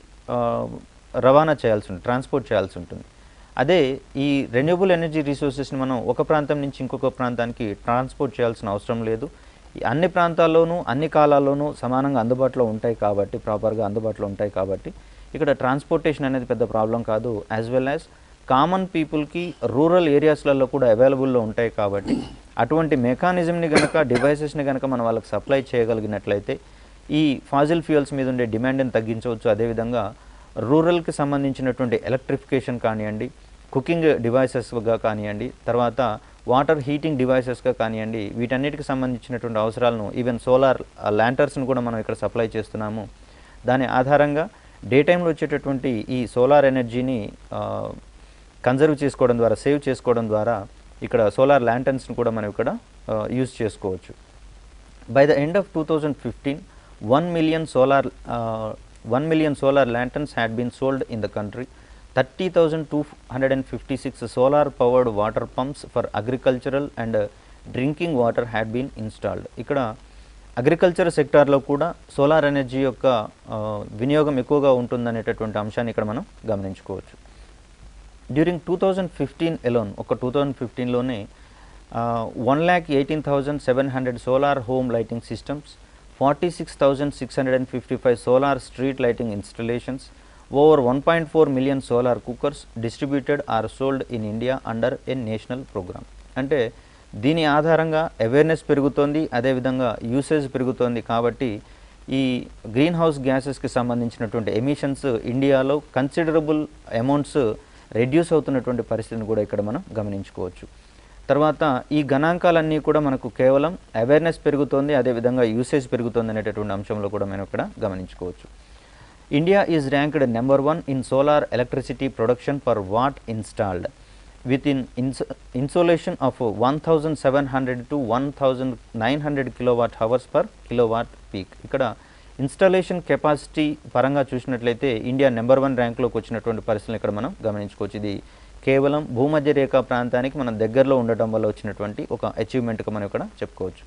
రవాణా చేయాల్సి ఉంటుంది, ట్రాన్స్పోర్ట్ చేయాల్సి ఉంటుంది. అదే ఈ రెన్యూవబుల్ ఎనర్జీ రిసోర్సెస్ని మనం ఒక ప్రాంతం నుంచి ఇంకొక ప్రాంతానికి ట్రాన్స్పోర్ట్ చేయాల్సిన అవసరం లేదు. అన్ని ప్రాంతాల్లోనూ అన్ని కాలాల్లోనూ సమానంగా అందుబాటులో ఉంటాయి కాబట్టి, ప్రాపర్గా అందుబాటులో ఉంటాయి కాబట్టి ఇక్కడ ట్రాన్స్పోర్టేషన్ అనేది పెద్ద ప్రాబ్లం కాదు. యాజ్ వెల్ యాజ్ కామన్ పీపుల్కి రూరల్ ఏరియాస్లలో కూడా అవైలబుల్లో ఉంటాయి కాబట్టి అటువంటి మెకానిజంని కనుక డివైసెస్ని కనుక మనం వాళ్ళకి సప్లై చేయగలిగినట్లయితే ఈ ఫాజిల్ ఫ్యూయల్స్ మీద ఉండే డిమాండ్ని తగ్గించవచ్చు. అదేవిధంగా రూరల్కి సంబంధించినటువంటి ఎలక్ట్రిఫికేషన్ కానివ్వండి, కుకింగ్ డివైసెస్గా కానివ్వండి, తర్వాత వాటర్ హీటింగ్ డివైసెస్గా కానివ్వండి, వీటన్నిటికి సంబంధించినటువంటి అవసరాలను ఈవెన్ సోలార్ ల్యాంటర్స్ని కూడా మనం ఇక్కడ సప్లై చేస్తున్నాము. దాని ఆధారంగా డే టైంలో వచ్చేటటువంటి ఈ సోలార్ ఎనర్జీని కన్జర్వ్ చేసుకోవడం ద్వారా, సేవ్ చేసుకోవడం ద్వారా ఇక్కడ సోలార్ ల్యాంటర్స్ని కూడా మనం ఇక్కడ యూజ్ చేసుకోవచ్చు. By the end of 2015 1 million solar lanterns had been sold in the country. 30,256 solar powered water pumps for agricultural and drinking water had been installed. ఇక్కడ అగ్రికల్చర్ సెక్టార్లో కూడా సోలార్ ఎనర్జీ యొక్క వినియోగం ఎక్కువగా ఉంటుందనేటటువంటి అంశాన్ని ఇక్కడ మనం గమనించుకోవచ్చు. డ్యూరింగ్ 2015 ఎలోన్, ఒక 2015లోనే 1,18,700 solar home lighting systems, 46,655 solar street lighting installations, over 1.4 million solar cookers distributed or sold in India under a national program. అంటే దీని ఆధారంగా అవేర్నెస్ పెరుగుతోంది, అదేవిధంగా యూసేజ్ పెరుగుతోంది కాబట్టి ఈ గ్రీన్ హౌస్ గ్యాసెస్కి సంబంధించినటువంటి ఎమిషన్స్ ఇండియాలో కన్సిడరబుల్ అమౌంట్స్ రెడ్యూస్ అవుతున్నటువంటి పరిస్థితిని కూడా ఇక్కడ మనం గమనించుకోవచ్చు. తర్వాత ఈ గణాంకాలన్నీ కూడా మనకు కేవలం అవేర్నెస్ పెరుగుతోంది, అదేవిధంగా యూసేజ్ పెరుగుతుంది అనేటటువంటి అంశంలో కూడా మనం ఇక్కడ గమనించుకోవచ్చు. India is ranked number 1 in solar electricity production per watt installed with insolation of 1700 to 1900 kilowatt hours per kilowatt peak. ఇక్కడ ఇన్స్టాలేషన్ కెపాసిటీ పరంగా చూసినట్లయితే ఇండియా నెంబర్ 1 ర్యాంక్లోకి వచ్చినటువంటి పరిస్థితులు ఇక్కడ మనం గమనించుకోవచ్చు. ఇది కేవలం భూమధ్య రేఖా ప్రాంతానికి మనం దగ్గరలో ఉండటం వల్ల వచ్చినటువంటి ఒక అచీవ్మెంట్గా మనం ఇక్కడ చెప్పుకోవచ్చు.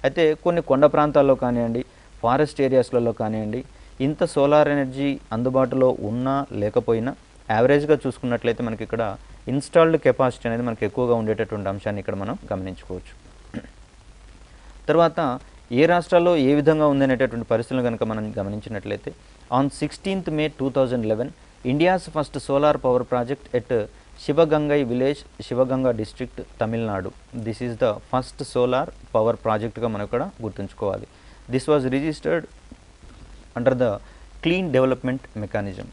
అయితే కొన్ని కొండ ప్రాంతాల్లో కానివ్వండి, ఫారెస్ట్ ఏరియాస్లలో కానివ్వండి, ఇంత సోలార్ ఎనర్జీ అందుబాటులో ఉన్నా లేకపోయినా యావరేజ్గా చూసుకున్నట్లయితే మనకి ఇక్కడ ఇన్స్టాల్డ్ కెపాసిటీ అనేది మనకి ఎక్కువగా ఉండేటటువంటి అంశాన్ని ఇక్కడ మనం గమనించుకోవచ్చు. తర్వాత ఏ రాష్ట్రాల్లో ఏ విధంగా ఉందనేటటువంటి పరిస్థితులు కనుక మనం గమనించినట్లయితే on 16th May 2011 India's first solar power project at Sivagangai village, Sivaganga district, Tamil Nadu. This is the first solar power ప్రాజెక్ట్గా మనం ఇక్కడ గుర్తుంచుకోవాలి. This was registered under the clean development mechanism.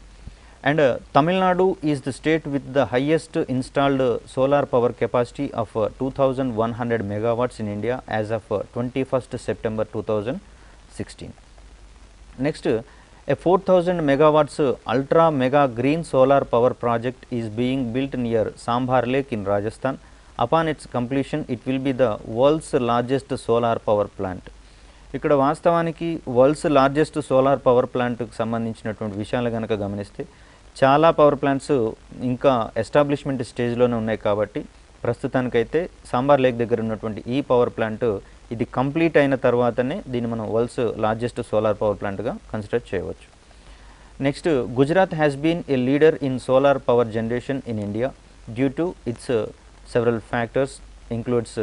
And Tamil Nadu is the state with the highest installed solar power capacity of 2100 megawatts in India as of 21st September 2016. Next, a 4000 megawatts ultra mega green solar power project is being built near Sambhar Lake in Rajasthan. Upon its completion, it will be the world's largest solar power plant. ఇక్కడ వాస్తవానికి world's largest solar power ప్లాంట్కి సంబంధించినటువంటి విషయాలు కనుక గమనిస్తే చాలా power plants ఇంకా establishment స్టేజ్లోనే ఉన్నాయి. కాబట్టి ప్రస్తుతానికైతే సాంబార్ లేక్ దగ్గర ఉన్నటువంటి ఈ పవర్ ప్లాంట్ ఇది కంప్లీట్ అయిన తర్వాతనే దీన్ని మనం వరల్డ్స్ లార్జెస్ట్ సోలార్ పవర్ ప్లాంట్గా కన్సిడర్ చేయవచ్చు. Next, Gujarat has been a leader in solar power generation in India due to its several factors includes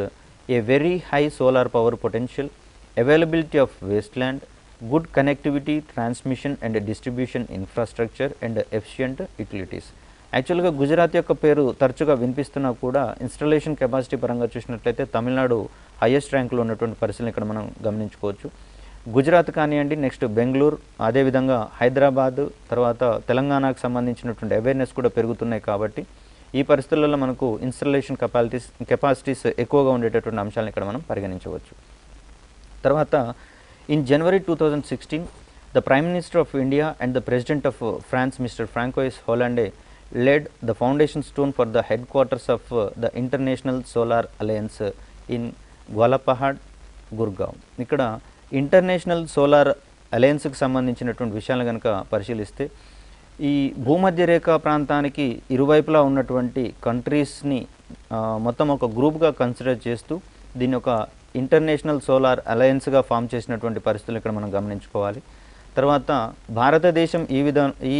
a very high solar power potential, availability of wasteland, good connectivity, transmission and distribution infrastructure and efficient utilities. యాక్చువల్గా గుజరాత్ యొక్క పేరు తరచుగా వినిపిస్తున్నా కూడా installation capacity పరంగా చూసినట్లయితే Tamil Nadu highest ర్యాంక్లో ఉన్నటువంటి పరిస్థితులను ఇక్కడ మనం గమనించుకోవచ్చు. గుజరాత్ కానివ్వండి, నెక్స్ట్ బెంగళూరు, అదేవిధంగా హైదరాబాద్, తర్వాత తెలంగాణకు సంబంధించినటువంటి అవేర్నెస్ కూడా పెరుగుతున్నాయి. కాబట్టి ఈ పరిస్థితులలో మనకు ఇన్స్టాలేషన్ కెపాసిటీస్ ఎక్కువగా ఉండేటటువంటి అంశాలను ఇక్కడ మనం పరిగణించవచ్చు. తర్వాత in January 2016 the prime minister of India and the president of France mister Francois Hollande led the foundation stone for the headquarters of the International Solar Alliance in Gwalapahad, Gurgaon. ఇక్కడ international solar అలయన్స్కి సంబంధించినటువంటి విషయాలు కనుక పరిశీలిస్తే ఈ భూమధ్య రేఖ ప్రాంతానికి ఇరువైపులా ఉన్నటువంటి కంట్రీస్ని మొత్తం ఒక గ్రూప్గా కన్సిడర్ చేస్తూ దీన్ని ఒక ఇంటర్నేషనల్ సోలార్ అలయన్స్గా ఫామ్ చేసినటువంటి పరిస్థితులు ఇక్కడ మనం గమనించుకోవాలి. తర్వాత భారతదేశం ఈ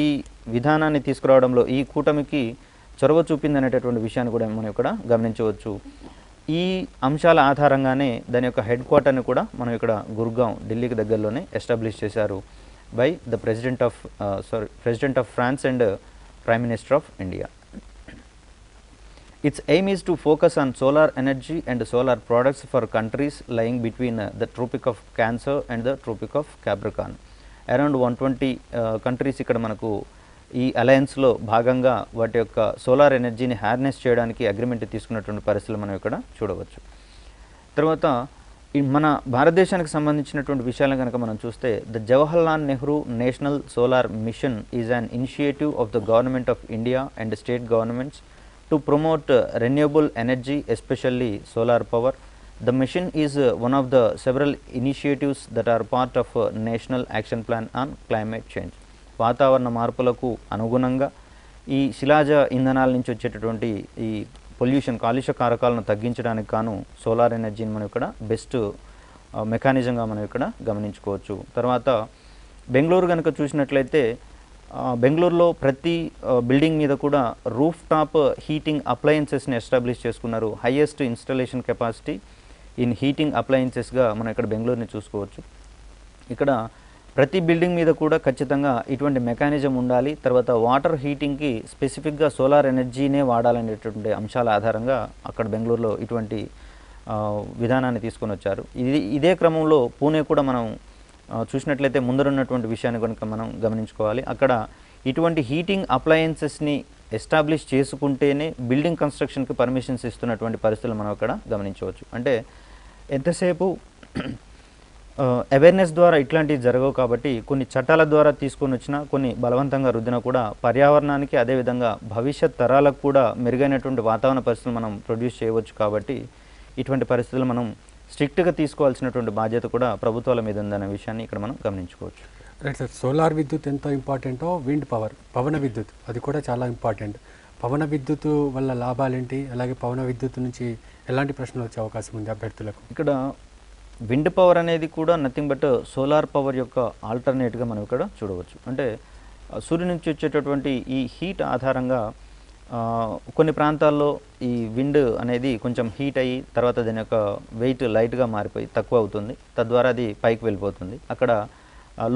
విధానాన్ని తీసుకురావడంలో ఈ కూటమికి చొరవ చూపిందనేటటువంటి విషయాన్ని కూడా మనం ఇక్కడ గమనించవచ్చు. ఈ అంశాల ఆధారంగానే దాని యొక్క హెడ్ క్వార్టర్ని కూడా మనం ఇక్కడ గుర్గాం, ఢిల్లీకి దగ్గరలోనే ఎస్టాబ్లిష్ చేశారు by the president of France and prime minister of India. Its aim is to focus on solar energy and solar products for countries lying between the Tropic of Cancer and the Tropic of Capricorn. Around 120 countries ఇక్కడ మనకు ఈ అలయన్స్లో భాగంగా వాటి యొక్క solar ఎనర్జీని harness చేయడానికి agreement తీసుకున్నటువంటి పరిస్థితులు మనం ఇక్కడ చూడవచ్చు. తర్వాత మన భారతదేశానికి సంబంధించినటువంటి విషయాలను కనుక మనం చూస్తే the Jawaharlal Nehru national solar machine is an initiative of the government of India and state governments to promote renewable energy, especially solar power. The mission is one of the several initiatives that are part of National Action Plan on Climate Change. వాతావరణ మార్పులకు అనుగుణంగా ఈ శిలాజ ఇంధనాల నుంచి వచ్చేటటువంటి ఈ pollution కాలుష్య కారకాలను తగ్గించడానికి గాను సోలార్ ఎనర్జీని మనం ఇక్కడ బెస్ట్ మెకానిజంగా మనం ఇక్కడ గమనించుకోవచ్చు. తర్వాత బెంగళూరు కనుక చూసినట్లయితే బెంగళూరులో ప్రతి బిల్డింగ్ మీద కూడా రూఫ్ టాప్ హీటింగ్ అప్లయన్సెస్ని ఎస్టాబ్లిష్ చేసుకున్నారు. Highest installation capacity in heating అప్లయన్సెస్గా మనం ఇక్కడ బెంగళూరుని చూసుకోవచ్చు. ఇక్కడ ప్రతి బిల్డింగ్ మీద కూడా ఖచ్చితంగా ఇటువంటి మెకానిజం ఉండాలి. తర్వాత వాటర్ హీటింగ్కి స్పెసిఫిక్గా సోలార్ ఎనర్జీనే వాడాలనేటువంటి అంశాల ఆధారంగా అక్కడ బెంగళూరులో ఇటువంటి విధానాన్ని తీసుకొని వచ్చారు. ఇదే క్రమంలో పూణే కూడా మనం చూసినట్లయితే ముందరున్నటువంటి విషయాన్ని కనుక మనం గమనించుకోవాలి. అక్కడ ఇటువంటి హీటింగ్ అప్లయన్సెస్ని ఎస్టాబ్లిష్ చేసుకుంటేనే బిల్డింగ్ కన్స్ట్రక్షన్కి పర్మిషన్స్ ఇస్తున్నటువంటి పరిస్థితులు మనం అక్కడ గమనించవచ్చు. అంటే ఎంతసేపు అవేర్నెస్ ద్వారా ఇట్లాంటివి జరగవు కాబట్టి కొన్ని చట్టాల ద్వారా తీసుకొని వచ్చినా కొన్ని బలవంతంగా రుద్దినా కూడా పర్యావరణానికి అదేవిధంగా భవిష్యత్ తరాలకు కూడా మెరుగైనటువంటి వాతావరణ పరిస్థితులు మనం ప్రొడ్యూస్ చేయవచ్చు. కాబట్టి ఇటువంటి పరిస్థితులు మనం స్ట్రిక్ట్గా తీసుకోవాల్సినటువంటి బాధ్యత కూడా ప్రభుత్వాల మీద ఉందనే విషయాన్ని ఇక్కడ మనం గమనించుకోవచ్చు. రైట్ సార్, సోలార్ విద్యుత్ ఎంత ఇంపార్టెంటో విండ్ పవర్, పవన విద్యుత్ అది కూడా చాలా ఇంపార్టెంట్. పవన విద్యుత్ వల్ల లాభాలేంటి, అలాగే పవన విద్యుత్ నుంచి ఎలాంటి ప్రశ్నలు వచ్చే అవకాశం ఉంది అభ్యర్థులకు? ఇక్కడ విండ్ పవర్ అనేది కూడా నథింగ్ బట్ సోలార్ పవర్ యొక్క ఆల్టర్నేట్గా మనం ఇక్కడ చూడవచ్చు. అంటే సూర్యుని నుంచి వచ్చేటటువంటి ఈ హీట్ ఆధారంగా కొన్ని ప్రాంతాల్లో ఈ విండ్ అనేది కొంచెం హీట్ అయ్యి తర్వాత దాని యొక్క వెయిట్ లైట్గా మారిపోయి తక్కువ అవుతుంది. తద్వారా అది పైకి వెళ్ళిపోతుంది. అక్కడ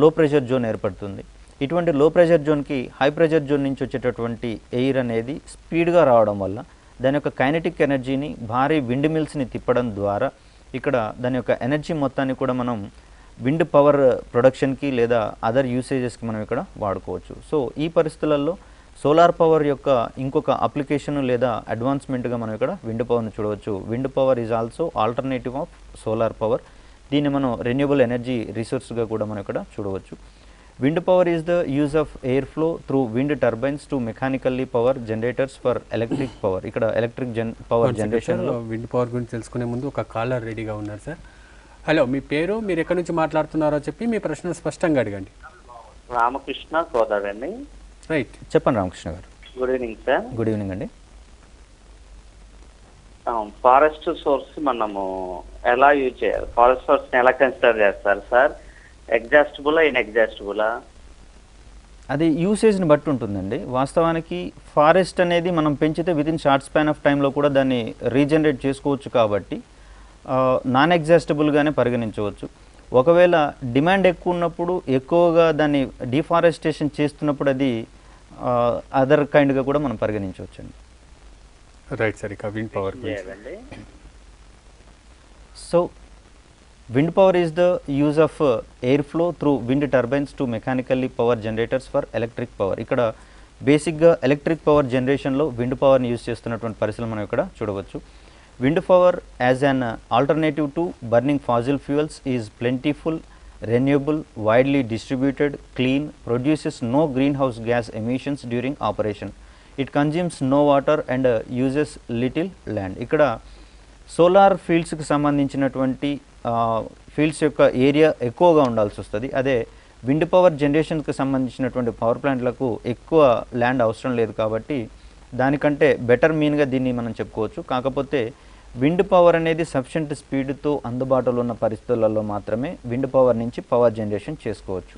లో ప్రెషర్ జోన్ ఏర్పడుతుంది. ఇటువంటి లో ప్రెషర్ జోన్కి హై ప్రెషర్ జోన్ నుంచి వచ్చేటటువంటి ఎయిర్ అనేది స్పీడ్గా రావడం వల్ల దాని యొక్క కైనెటిక్ ఎనర్జీని భారీ విండ్ మిల్స్ని తిప్పడం ద్వారా ఇక్కడ దాని యొక్క ఎనర్జీ మొత్తాన్ని కూడా మనం విండ్ పవర్ ప్రొడక్షన్కి లేదా అదర్ యూసేజెస్కి మనం ఇక్కడ వాడుకోవచ్చు. సో ఈ పరిస్థితులలో సోలార్ పవర్ యొక్క ఇంకొక అప్లికేషన్ లేదా అడ్వాన్స్మెంట్గా మనం ఇక్కడ విండ్ పవర్ని చూడవచ్చు. Wind power is also alternative of solar power. దీన్ని మనం రెన్యూబుల్ ఎనర్జీ రిసోర్స్గా కూడా మనం ఇక్కడ చూడవచ్చు. Wind power is the use of air flow through wind turbines to mechanically power generators for electric power. ఇక్కడ ఎలక్ట్రిక్ పవర్ జనరేషన్లో విండ్ పవర్ గురించి తెలుసుకునే ముందు ఒక కాలర్ రెడీగా ఉన్నారు సార్. హలో, మీ పేరు, మీరు ఎక్కడి నుంచి మాట్లాడుతున్నారో చెప్పి మీ ప్రశ్న స్పష్టంగా అడగండి. రామకృష్ణ సోదరుడండి. రైట్, చెప్పండి రామకృష్ణ గారు. Good evening sir. Good evening అండి. ఫారెస్ట్ సోర్స్ మనము ఎలా యూజ్ చేయాలి? ఫారెస్ట్ సోర్స్ని ఎలా కన్సిడర్ చేస్తారు సార్? ఎగ్జాస్టబులా ఇన్ఎగ్జాస్టబులా? అది యూసేజ్ని బట్టి ఉంటుందండి. వాస్తవానికి ఫారెస్ట్ అనేది మనం పెంచితే వితిన్ షార్ట్ స్పాన్ ఆఫ్ టైంలో కూడా దాన్ని రీజనరేట్ చేసుకోవచ్చు కాబట్టి నాన్ ఎగ్జాస్టబుల్గానే పరిగణించవచ్చు. ఒకవేళ డిమాండ్ ఎక్కువ ఉన్నప్పుడు ఎక్కువగా దాన్ని డిఫారెస్టేషన్ చేస్తున్నప్పుడు అది అదర్ కైండ్గా కూడా మనం పరిగణించవచ్చు అండి. రైట్ సార్, ఇక విండ్ పవర్ చేయాలండి. So wind power is the use of air flow through wind turbines to mechanically power generators for electric power. ఇక్కడ బేసిక్గా ఎలక్ట్రిక్ పవర్ జనరేషన్లో విండ్ పవర్ని యూజ్ చేస్తున్నటువంటి పరిస్థితులు మనం ఇక్కడ చూడవచ్చు. Wind power as an alternative to burning fossil fuels is plentiful, renewable, widely distributed, clean, produces no greenhouse gas emissions during operation. It consumes no water and uses little land. ఇక్కడ solar ఫీల్డ్స్కి సంబంధించినటువంటి fields యొక్క area ఎక్కువగా ఉండాల్సి వస్తుంది. అదే wind power జనరేషన్కి సంబంధించినటువంటి power ప్లాంట్లకు ఎక్కువ ల్యాండ్ అవసరం లేదు కాబట్టి దానికంటే బెటర్ మీన్గా దీన్ని మనం చెప్పుకోవచ్చు. కాకపోతే విండ్ పవర్ అనేది సఫిషియెంట్ స్పీడ్తో అందుబాటులో ఉన్న పరిస్థితులలో మాత్రమే విండ్ పవర్ నుంచి పవర్ జనరేషన్ చేసుకోవచ్చు.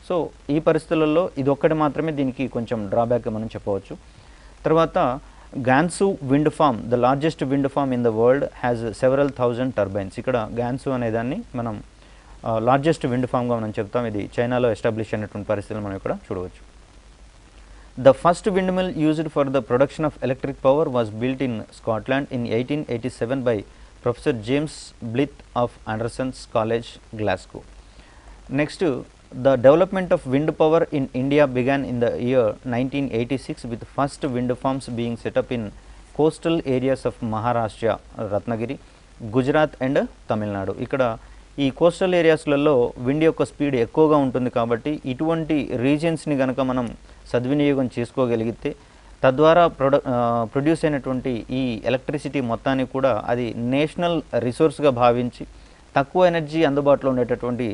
సో ఈ పరిస్థితులలో ఇది ఒక్కటి మాత్రమే దీనికి కొంచెం డ్రాబ్యాక్ మనం చెప్పవచ్చు. తర్వాత Gansu wind farm, the largest wind farm in the world, has several thousand turbines. ఇక్కడ గాన్సు అనేదాన్ని మనం లార్జెస్ట్ విండ్ ఫార్మ్గా మనం చెప్తాం. ఇది చైనాలో ఎస్టాబ్లిష్ అయినటువంటి పరిస్థితులు మనం ఇక్కడ చూడవచ్చు. The first windmill used for the production of electric power was built in Scotland in 1887 by Professor James Blyth of Anderson's College, Glasgow. Next, the development of wind power in India began in the year 1986 with first wind farms being set up in coastal areas of Maharashtra, Ratnagiri, Gujarat and Tamil Nadu. ఇక్కడ ఈ coastal ఏరియాస్లలో wind యొక్క speed ఎక్కువగా ఉంటుంది కాబట్టి ఇటువంటి రీజియన్స్ని కనుక మనం సద్వినియోగం చేసుకోగలిగితే తద్వారా ప్రొడ్యూస్ అయినటువంటి ఈ ఎలక్ట్రిసిటీ మొత్తాన్ని కూడా అది నేషనల్ రిసోర్స్గా భావించి తక్కువ ఎనర్జీ అందుబాటులో ఉండేటటువంటి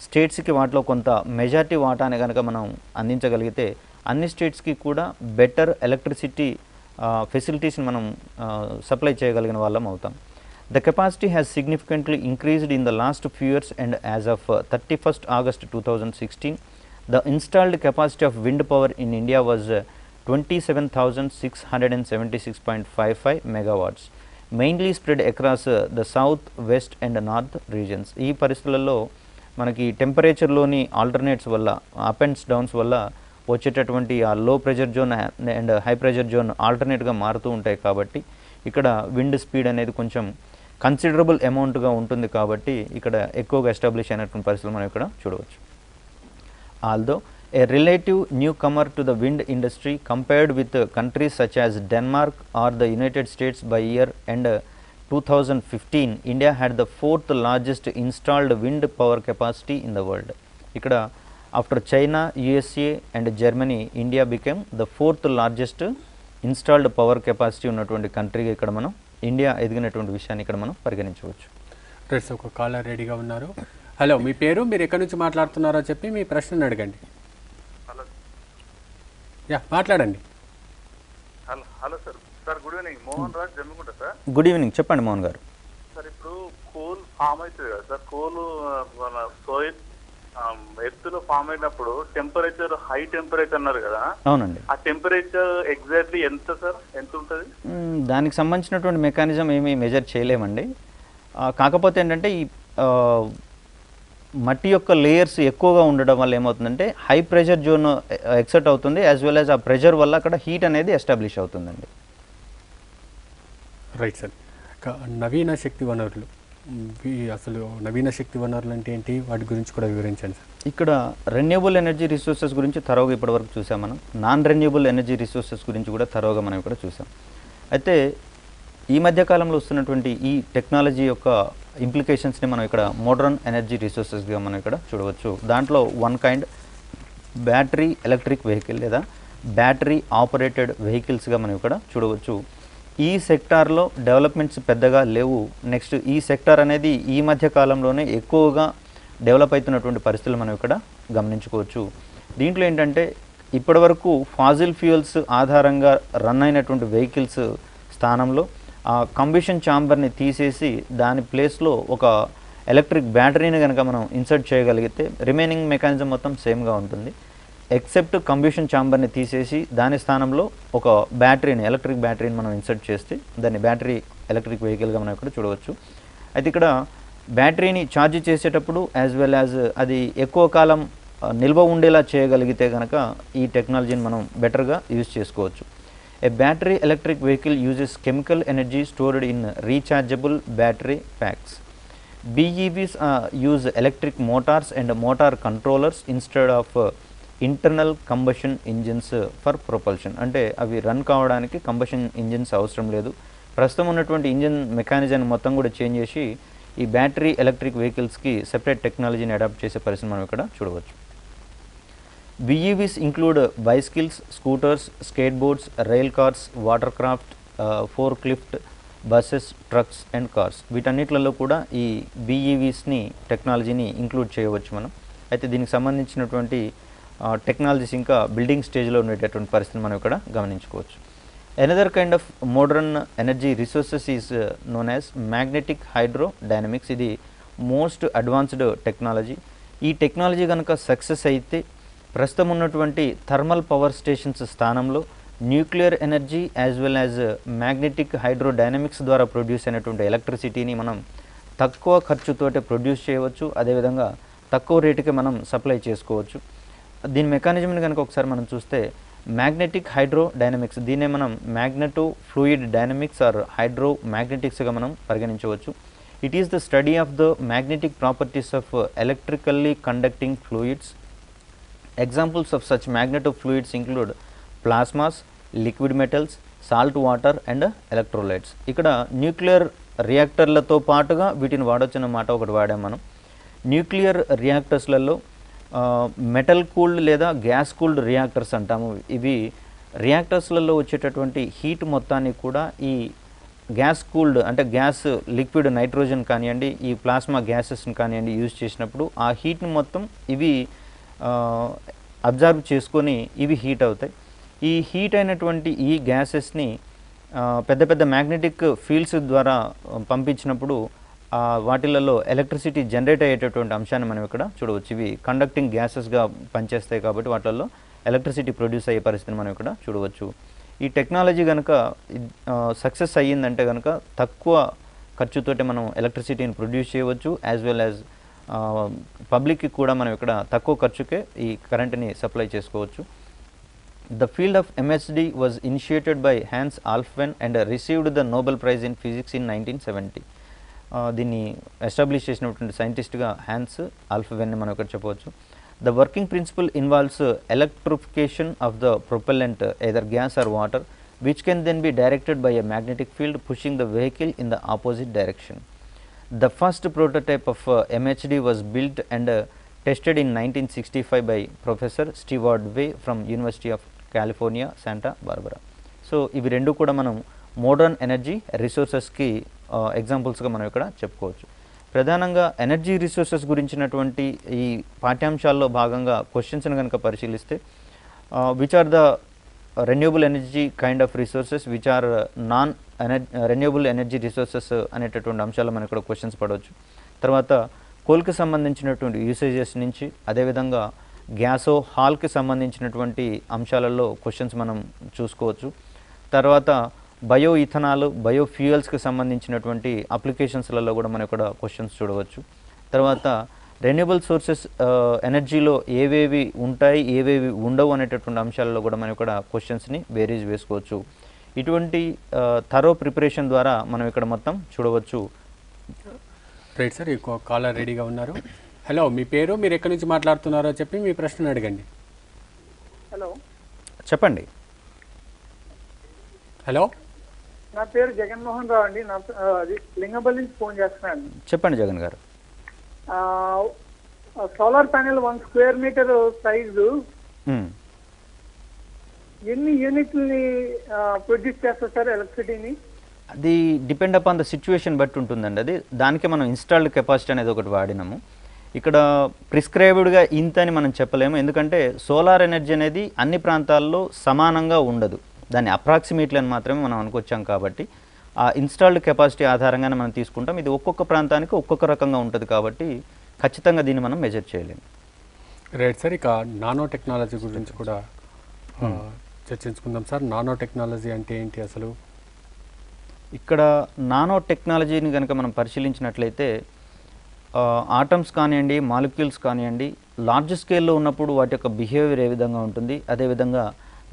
స్టేట్స్కి వాటిలో కొంత మెజారిటీ వాటాని కనుక మనం అందించగలిగితే అన్ని స్టేట్స్కి కూడా బెటర్ ఎలక్ట్రిసిటీ ఫెసిలిటీస్ని మనం సప్లై చేయగలిగిన వాళ్ళం అవుతాం. The capacity has significantly increased in the last few years, and as of 31st August 2016, the installed capacity of wind power in India was 27,676.55 megawatts, mainly spread across the south, west and north regions. ఈ పరిస్థితులలో మనకి టెంపరేచర్లోని alternates వల్ల up and downs వల్ల వచ్చేటటువంటి ఆ low pressure zone and high pressure zone ఆల్టర్నేట్గా మారుతూ ఉంటాయి కాబట్టి ఇక్కడ విండ్ స్పీడ్ అనేది కొంచెం కన్సిడరబుల్ అమౌంట్గా ఉంటుంది కాబట్టి ఇక్కడ ఎక్కువగా ఎస్టాబ్లిష్ అయినటువంటి పరిస్థితులు మనం ఇక్కడ చూడవచ్చు. Although a relative newcomer to the wind industry compared with countries such as Denmark or the United States by year end 2015, India had the 4th largest installed wind power capacity in the world. ఇక్కడ after China, USA and Germany, India became the 4th largest installed power capacity ఉన్నటువంటి కంట్రీగా ఇక్కడ మనం India ఎదిగినటువంటి విషయాన్ని ఇక్కడ మనం పరిగణించవచ్చు. Right, ఒక caller రెడీగా ఉన్నారు. హలో, మీ పేరు, మీరు ఎక్కడి నుంచి మాట్లాడుతున్నారో చెప్పి మీ ప్రశ్నను అడగండి. యా, మాట్లాడండి. Hello sir. Sir good evening. Mohan Raj Jammikunta sir. Good evening, చెప్పండి మోహన్ గారు. సార్ ఇప్పుడు కోల్ ఫామ్ అవుతుంది కదా సార్, కోలు మన సోయిల్ ఎత్తులో ఫామ్ అయినప్పుడు టెంపరేచర్ హై టెంపరేచర్ అన్నారు కదా. అవునండి. ఆ టెంపరేచర్ ఎగ్జాక్ట్లీ ఎంత సార్, ఎంత ఉంటుంది? దానికి సంబంధించినటువంటి మెకానిజం ఏమీ మెజర్ చేయలేమండి. కాకపోతే ఏంటంటే ఈ మట్టి యొక్క లేయర్స్ ఎక్కువగా ఉండడం వల్ల ఏమవుతుందంటే హై ప్రెషర్ జోన్ ఎక్సెట్ అవుతుంది, యాజ్ వెల్ యాజ్ ఆ ప్రెషర్ వల్ల అక్కడ హీట్ అనేది ఎస్టాబ్లిష్ అవుతుందండి. Right sir. నవీన శక్తి వనరులు, అసలు నవీన శక్తి వనరులు అంటే ఏంటి, వాటి గురించి కూడా వివరించండి సార్. ఇక్కడ రెన్యూబుల్ ఎనర్జీ రిసోర్సెస్ గురించి తరోగా ఇప్పటివరకు చూసాం మనం. నాన్ రెన్యూబుల్ ఎనర్జీ రిసోర్సెస్ గురించి కూడా తరోగా మనం ఇక్కడ చూసాం. అయితే ఈ మధ్యకాలంలో వస్తున్నటువంటి ఈ టెక్నాలజీ యొక్క ఇంప్లికేషన్స్ని మనం ఇక్కడ మోడర్న్ ఎనర్జీ రిసోర్సెస్గా మనం ఇక్కడ చూడవచ్చు. దాంట్లో one kind battery electric vehicle లేదా బ్యాటరీ ఆపరేటెడ్ వెహికల్స్గా మనం ఇక్కడ చూడవచ్చు. ఈ సెక్టార్లో డెవలప్మెంట్స్ పెద్దగా లేవు. నెక్స్ట్ ఈ సెక్టార్ అనేది ఈ మధ్య కాలంలోనే ఎక్కువగా డెవలప్ అవుతున్నటువంటి పరిస్థితులు మనం ఇక్కడ గమనించుకోవచ్చు. దీంట్లో ఏంటంటే ఇప్పటివరకు ఫాజిల్ ఫ్యూయల్స్ ఆధారంగా రన్ అయినటువంటి వెహికల్స్ స్థానంలో ఆ కంబషన్ ఛాంబర్ని తీసేసి దాని ప్లేస్లో ఒక ఎలక్ట్రిక్ బ్యాటరీని కనుక మనం ఇన్సర్ట్ చేయగలిగితే రిమైనింగ్ మెకానిజం మొత్తం సేమ్గా ఉంటుంది. ఎక్సెప్ట్ కంబషన్ ఛాంబర్ని తీసేసి దాని స్థానంలో ఒక బ్యాటరీని, ఎలక్ట్రిక్ బ్యాటరీని మనం ఇన్సర్ట్ చేస్తే దాన్ని బ్యాటరీ ఎలక్ట్రిక్ వెహికల్గా మనం ఇక్కడ చూడవచ్చు. అయితే ఇక్కడ బ్యాటరీని ఛార్జ్ చేసేటప్పుడు యాజ్ వెల్ యాజ్ అది ఎక్కువ కాలం నిల్వ ఉండేలా చేయగలిగితే కనుక ఈ టెక్నాలజీని మనం బెటర్గా యూజ్ చేసుకోవచ్చు. A battery electric vehicle uses chemical energy stored in rechargeable battery packs. BEVs use electric motors and motor controllers instead of internal combustion engines for propulsion. అంటే అవి రన్ కావడానికి కంబషన్ ఇంజిన్స్ అవసరం లేదు. ప్రస్తుతం ఉన్నటువంటి ఇంజిన్ మెకానిజం మొత్తం కూడా change చేసి ఈ బ్యాటరీ ఎలక్ట్రిక్ వెహికల్స్కి సెపరేట్ టెక్నాలజీని అడాప్ట్ చేసే పరిస్థితి మనం ఇక్కడ చూడవచ్చు. BEVs include bicycles, scooters, skateboards, rail cars, watercraft, forklift, buses, trucks and cars. వీటన్నిటిలో కూడా ఈ BEVస్ని టెక్నాలజీని ఇంక్లూడ్ చేయవచ్చు మనం. అయితే దీనికి సంబంధించినటువంటి టెక్నాలజీస్ ఇంకా బిల్డింగ్ స్టేజ్లో ఉండేటటువంటి పరిస్థితిని మనం ఇక్కడ గమనించుకోవచ్చు. Another kind of modern energy resources is known as magnetic hydrodynamics. ఇది మోస్ట్ అడ్వాన్స్డ్ టెక్నాలజీ. ఈ టెక్నాలజీ కనుక సక్సెస్ అయితే ప్రస్తుతం ఉన్నటువంటి థర్మల్ పవర్ స్టేషన్స్ స్థానంలో nuclear energy as well as magnetic hydrodynamics ద్వారా ప్రొడ్యూస్ అయినటువంటి ఎలక్ట్రిసిటీని మనం తక్కువ ఖర్చుతోటి ప్రొడ్యూస్ చేయవచ్చు. అదేవిధంగా తక్కువ రేటుకి మనం సప్లై చేసుకోవచ్చు. దీని మెకానిజంని కనుక ఒకసారి మనం చూస్తే మ్యాగ్నెటిక్ హైడ్రోడైనమిక్స్, దీన్నే మనం magneto fluid dynamics or hydro మ్యాగ్నెటిక్స్గా మనం పరిగణించవచ్చు. It is the study of the magnetic properties of electrically conducting fluids. Examples of such magnetofluids include plasmas, liquid metals, salt water and electrolytes. ఇక్కడ nuclear రియాక్టర్లతో పాటుగా వీటిని వాడొచ్చిన మాట ఒకటి వాడాం మనం. న్యూక్లియర్ రియాక్టర్స్లలో మెటల్ కూల్డ్ లేదా గ్యాస్ కూల్డ్ రియాక్టర్స్ అంటాము. ఇవి రియాక్టర్స్లలో వచ్చేటటువంటి హీట్ మొత్తాన్ని కూడా ఈ గ్యాస్ కూల్డ్ అంటే గ్యాస్ లిక్విడ్ నైట్రోజన్ కానివ్వండి, ఈ ప్లాస్మా గ్యాసెస్ని కానివ్వండి యూజ్ చేసినప్పుడు ఆ హీట్ని మొత్తం ఇవి అబ్జర్వ్ చేసుకొని ఇవి హీట్ అవుతాయి. ఈ హీట్ అయినటువంటి ఈ గ్యాసెస్ని పెద్ద పెద్ద మ్యాగ్నెటిక్ ఫీల్డ్స్ ద్వారా పంపించినప్పుడు వాటిలలో ఎలక్ట్రిసిటీ జనరేట్ అయ్యేటటువంటి అంశాన్ని మనం ఇక్కడ చూడవచ్చు. ఇవి కండక్టింగ్ గ్యాసెస్గా పనిచేస్తాయి కాబట్టి వాటిల్లో ఎలక్ట్రిసిటీ ప్రొడ్యూస్ అయ్యే పరిస్థితిని మనం ఇక్కడ చూడవచ్చు. ఈ టెక్నాలజీ కనుక సక్సెస్ అయ్యిందంటే కనుక తక్కువ ఖర్చుతోటి మనం ఎలక్ట్రిసిటీని ప్రొడ్యూస్ చేయవచ్చు, యాజ్ వెల్ యాజ్ పబ్లిక్కి కూడా మనం ఇక్కడ తక్కువ ఖర్చుకే ఈ కరెంట్ని సప్లై చేసుకోవచ్చు. The field of MHD was initiated by Hans Alfven and received the Nobel Prize in Physics in 1970. దీన్ని ఎస్టాబ్లిష్ చేసినటువంటి సైంటిస్ట్గా హ్యాన్స్ ఆల్ఫ్వెన్ని మనం ఇక్కడ చెప్పవచ్చు. The working principle involves electrification of the propellant either gas or water which can then be directed by a magnetic field pushing the vehicle in the opposite direction. The first prototype of MHD was built and tested in 1965 by Professor Stewart Way from University of California, Santa Barbara. So, ఇవి రెండు కూడా మనం modern energy రిసోర్సెస్కి ఎగ్జాంపుల్స్గా మనం ఇక్కడ చెప్పుకోవచ్చు. ప్రధానంగా energy resources గురించినటువంటి ఈ పాఠ్యాంశాల్లో భాగంగా క్వశ్చన్స్ని కనుక పరిశీలిస్తే which are the renewable energy kind of resources which are renewable energy resources అనేటటువంటి అంశాలు మనకు ఇక్కడ క్వశ్చన్స్ పడవచ్చు. తర్వాత కోల్కి సంబంధించినటువంటి యూసేజెస్ నుంచి అదేవిధంగా గ్యాసో హాల్కి సంబంధించినటువంటి అంశాలలో క్వశ్చన్స్ మనం చూసుకోవచ్చు. తర్వాత బయో ఇథనాల్ బయో ఫ్యూయల్స్కి సంబంధించినటువంటి అప్లికేషన్స్లలో కూడా మనం ఇక్కడ క్వశ్చన్స్ చూడవచ్చు. తర్వాత రెన్యూబుల్ సోర్సెస్ ఎనర్జీలో ఏవేవి ఉంటాయి ఏవేవి ఉండవు అనేటటువంటి అంశాలలో కూడా మనం ఇక్కడ క్వశ్చన్స్ని బేరీజ్ వేసుకోవచ్చు. ఇటువంటి థరో ప్రిపరేషన్ ద్వారా మనం ఇక్కడ మొత్తం చూడవచ్చు. రైట్ సార్, ఇంకో కాలర్ రెడీగా ఉన్నారు. హలో, మీ పేరు, మీరు ఎక్కడి నుంచి మాట్లాడుతున్నారో చెప్పి మీ ప్రశ్నను అడగండి. హలో, చెప్పండి. హలో, నా పేరు జగన్మోహన్ రావు అండి. నా లింగంపల్లి నుంచి ఫోన్ చేస్తున్నాను. చెప్పండి జగన్ గారు. Solar panel 1 square metre size ఎన్ని యూనిట్ని ప్రొడ్యూస్ చేస్తారు సార్ ఎలక్ట్రిసిటీని? అది డిపెండ్ అపాన్ ద సిచ్యువేషన్ బట్టి ఉంటుందండి. అది దానికే మనం ఇన్స్టాల్డ్ కెపాసిటీ అనేది ఒకటి వాడినాము. ఇక్కడ ప్రిస్క్రైబ్డ్గా ఇంత అని మనం చెప్పలేము, ఎందుకంటే సోలార్ ఎనర్జీ అనేది అన్ని ప్రాంతాల్లో సమానంగా ఉండదు. దాన్ని అప్రాక్సిమేట్లీ అని మాత్రమే మనం అనుకొచ్చాం. కాబట్టి ఆ ఇన్స్టాల్డ్ కెపాసిటీ ఆధారంగానే మనం తీసుకుంటాం. ఇది ఒక్కొక్క ప్రాంతానికి ఒక్కొక్క రకంగా ఉంటుంది కాబట్టి ఖచ్చితంగా దీన్ని మనం మెజర్ చేయలేము. రైట్ సార్, ఇక నానో టెక్నాలజీ గురించి కూడా చర్చించుకుందాం సార్. నానో టెక్నాలజీ అంటే ఏంటి అసలు? ఇక్కడ నానో టెక్నాలజీని కనుక మనం పరిశీలించినట్లయితే ఆటమ్స్ కానివ్వండి, మాలిక్యూల్స్ కానివ్వండి, లార్జ్ స్కేల్లో ఉన్నప్పుడు వాటి యొక్క బిహేవియర్ ఏ విధంగా ఉంటుంది, అదేవిధంగా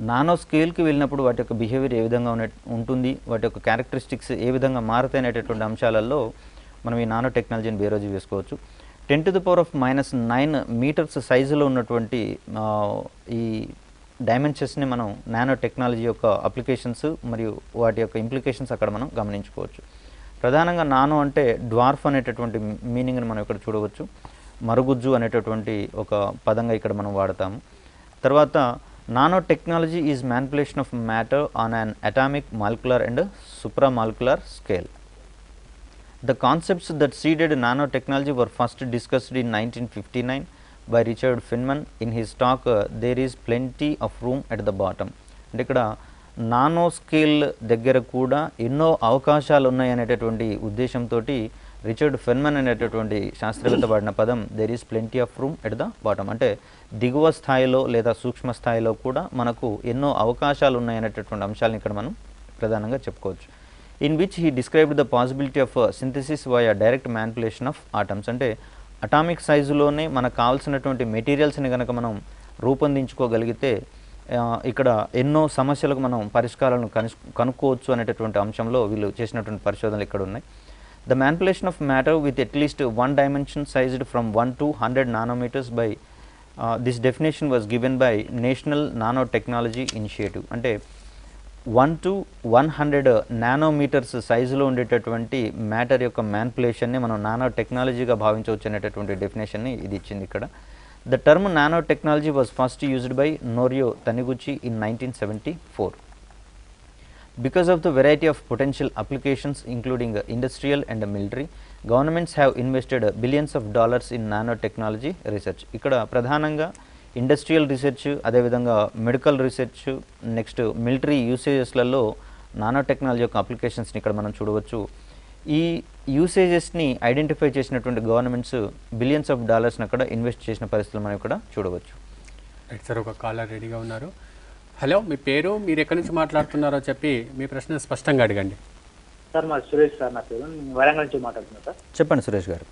నానో స్కేల్కి వెళ్ళినప్పుడు వాటి యొక్క బిహేవియర్ ఏ విధంగా ఉంటుంది, వాటి యొక్క క్యారెక్టరిస్టిక్స్ ఏ విధంగా మారుతాయి అనేటటువంటి అంశాలలో మనం ఈ నానో టెక్నాలజీని బేరోజు వేసుకోవచ్చు. 10⁻⁹ మీటర్స్ సైజులో ఉన్నటువంటి ఈ డైమెన్షన్స్ని మనం నానో టెక్నాలజీ యొక్క అప్లికేషన్స్ మరియు వాటి యొక్క ఇంప్లికేషన్స్ అక్కడ మనం గమనించుకోవచ్చు. ప్రధానంగా నానో అంటే డ్వార్ఫ్ అనేటటువంటి మీనింగ్ని మనం ఇక్కడ చూడవచ్చు. మరుగుజ్జు అనేటటువంటి ఒక పదంగా ఇక్కడ మనం వాడతాము. తర్వాత nano technology is manipulation of matter on an atomic, molecular and supramolecular scale. The concepts that seeded nanotechnology were first discussed in 1959 by Richard Feynman in his talk There is Plenty of Room at the Bottom. అంటే ఇక్కడ nano scale దగ్గర కూడా ఎన్నో అవకాశాలు ఉన్నాయి అనేటటువంటి ఉద్దేశంతో Richard ఫెన్మన్ అనేటటువంటి శాస్త్రవేత్త వాడిన పదం there is plenty of room at the bottom. అంటే దిగువ స్థాయిలో లేదా సూక్ష్మ స్థాయిలో కూడా మనకు ఎన్నో అవకాశాలు ఉన్నాయనేటటువంటి అంశాలను ఇక్కడ మనం ప్రధానంగా చెప్పుకోవచ్చు. In which he described the possibility of synthesis via direct manipulation of atoms. అంటే అటామిక్ సైజులోనే మనకు కావాల్సినటువంటి మెటీరియల్స్ని కనుక మనం రూపొందించుకోగలిగితే ఇక్కడ ఎన్నో సమస్యలకు మనం పరిష్కారాలను కనుక్కోవచ్చు అనేటటువంటి అంశంలో వీళ్ళు చేసినటువంటి పరిశోధనలు ఇక్కడ ఉన్నాయి. The manipulation of matter with at least one dimension sized from 1 to 100 nanometers by this definition was given by National Nanotechnology Initiative. అంటే 1 to 100 నానోమీటర్స్ సైజులో ఉండేటటువంటి మ్యాటర్ యొక్క మ్యానిపులేషన్ని మనం నానో టెక్నాలజీగా భావించవచ్చు అనేటటువంటి డెఫినేషన్ని ఇది ఇచ్చింది ఇక్కడ. The term nano technology was first used by Norio Taniguchi in 1974. Because of the variety of potential applications including industrial and military, governments have invested billions of dollars in nanotechnology research. ఇక్కడ ప్రధానంగా industrial research, అదేవిధంగా medical research, next military యూసేజెస్లలో nano technology యొక్క అప్లికేషన్స్ని ఇక్కడ మనం చూడవచ్చు. ఈ యూసేజెస్ని ఐడెంటిఫై చేసినటువంటి గవర్నమెంట్స్ బిలియన్స్ ఆఫ్ డాలర్స్ని అక్కడ ఇన్వెస్ట్ చేసిన పరిస్థితులు మనం ఇక్కడ చూడవచ్చు. రైట్ సార్, ఒక కాలర్ రెడీగా ఉన్నారు. హలో, మీ పేరు, మీరు ఎక్కడి నుంచి మాట్లాడుతున్నారో చెప్పి మీ ప్రశ్న స్పష్టంగా అడగండి. సార్ మా సురేష్ సార్, నా పేరు, నేను వరంగల్ నుంచి మాట్లాడుతున్నా సార్. చెప్పండి సురేష్ గారు.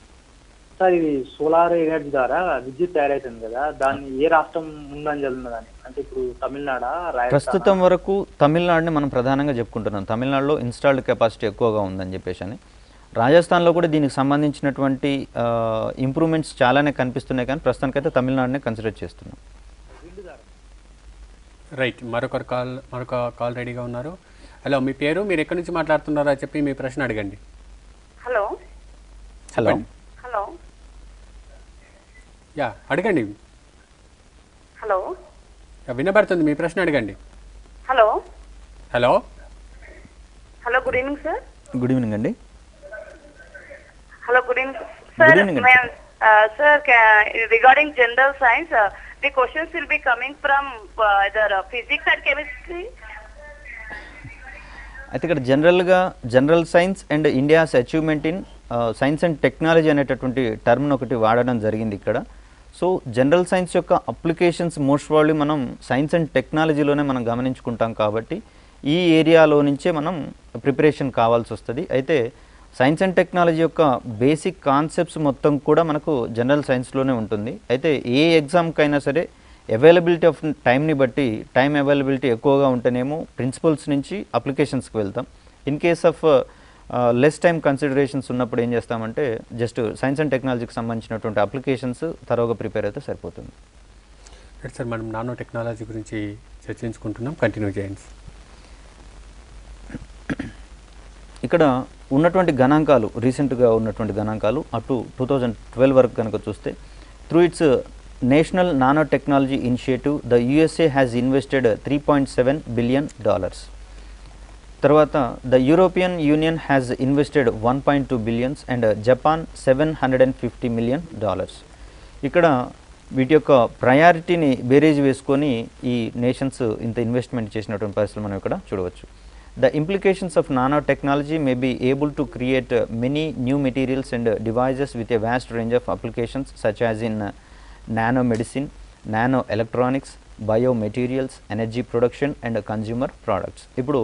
సార్, ఇది సోలార్ ఎనర్జీ ద్వారా విద్యుత్ తయారైతుంది కదా, దాన్ని ఏ రాష్ట్రం ముందని జరుగుతుందని, అంటే ఇప్పుడు తమిళనాడు, ప్రస్తుతం వరకు తమిళనాడుని మనం ప్రధానంగా చెప్పుకుంటున్నాం. తమిళనాడులో ఇన్స్టాల్డ్ కెపాసిటీ ఎక్కువగా ఉందని చెప్పేసి అని. రాజస్థాన్లో కూడా దీనికి సంబంధించినటువంటి ఇంప్రూవ్మెంట్స్ చాలానే కనిపిస్తున్నాయి, కానీ ప్రస్తుతానికైతే తమిళనాడునే కన్సిడర్ చేస్తున్నాం. రైట్, మరొక కాల్ రెడీగా ఉన్నారు. హలో, మీ పేరు, మీరు ఎక్కడి నుంచి మాట్లాడుతున్నారా చెప్పి మీ ప్రశ్న అడగండి. హలో హలో హలో యా, అడగండి. హలో వినబడుతుంది, మీ ప్రశ్న అడగండి. Hello hello hello good evening sir. Good evening అండి. Hello good evening Good sir. evening. Sir, regarding general science, the questions will be coming from either physics and chemistry. అయితే ఇక్కడ general science and India's achievement in science and technology అనేటటువంటి టర్మ్ను ఒకటి వాడడం జరిగింది ఇక్కడ. So general science యొక్క applications most probably మనం science and టెక్నాలజీలోనే మనం గమనించుకుంటాం, కాబట్టి ఈ ఏరియాలో నుంచే మనం ప్రిపరేషన్ కావాల్సి వస్తుంది. అయితే సైన్స్ అండ్ టెక్నాలజీ యొక్క బేసిక్ కాన్సెప్ట్స్ మొత్తం కూడా మనకు జనరల్ సైన్స్లోనే ఉంటుంది. అయితే ఏ ఎగ్జామ్కైనా సరే అవైలబిలిటీ ఆఫ్ టైంని బట్టి, టైం అవైలబిలిటీ ఎక్కువగా ఉంటేనేమో ప్రిన్సిపల్స్ నుంచి అప్లికేషన్స్కి వెళ్తాం. In case of less time considerations ఉన్నప్పుడు ఏం చేస్తామంటే జస్ట్ సైన్స్ అండ్ టెక్నాలజీకి సంబంధించినటువంటి అప్లికేషన్స్ తరోగా ప్రిపేర్ అయితే సరిపోతుంది. రైట్ సార్, మనం నానో టెక్నాలజీ గురించి చర్చించుకుంటున్నాం, కంటిన్యూ చేయండి. ఇక్కడ ఉన్నటువంటి గణాంకాలు, రీసెంట్గా ఉన్నటువంటి గణాంకాలు అటు 2012 వరకు కనుక చూస్తే, through its national nano technology initiative the USA has invested $3.7 billion. తర్వాత the European Union has invested $1.2 billions and Japan $750 million. ఇక్కడ వీటి యొక్క ప్రయారిటీని బేరేజ్ వేసుకొని ఈ నేషన్స్ ఇంత ఇన్వెస్ట్మెంట్ చేసినటువంటి పరిస్థితులు మనం ఇక్కడ చూడవచ్చు. The implications of nanotechnology may be able to create many new materials and devices with a vast range of applications such as in nanomedicine, nanoelectronics, biomaterials, energy production and consumer products. ఇప్పుడు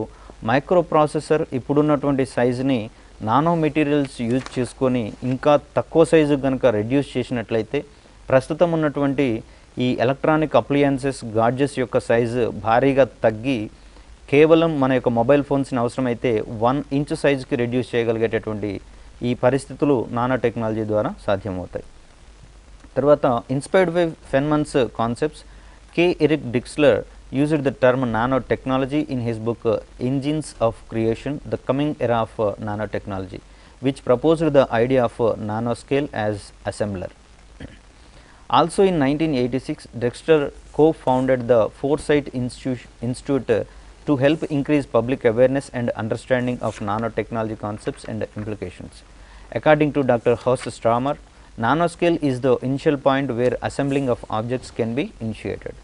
micro processor ఇప్పుడున్నటువంటి సైజుని nano materials use చేసుకొని ఇంకా తక్కువ size కనుక reduce చేసినట్లయితే ప్రస్తుతం ఉన్నటువంటి ఈ ఎలక్ట్రానిక్ అప్లయన్సెస్ గాడ్జెట్స్ యొక్క సైజు భారీగా తగ్గి కేవలం మన యొక్క మొబైల్ ఫోన్స్ని అవసరమైతే 1 ఇంచ్ సైజుకి రెడ్యూస్ చేయగలిగేటటువంటి ఈ పరిస్థితులు నానో టెక్నాలజీ ద్వారా సాధ్యమవుతాయి. తర్వాత inspired by Feynman's concepts, K Eric Drexler used the term nanotechnology in his book Engines of Creation, The Coming Era of Nanotechnology, which proposed the idea of nanoscale as assembler. Also in 1986, Dexter co-founded the Foresight Institute to help increase public awareness and understanding of nanotechnology concepts and implications. According to Dr. Horst Stramer, nanoscale is the initial point where assembling of objects can be initiated.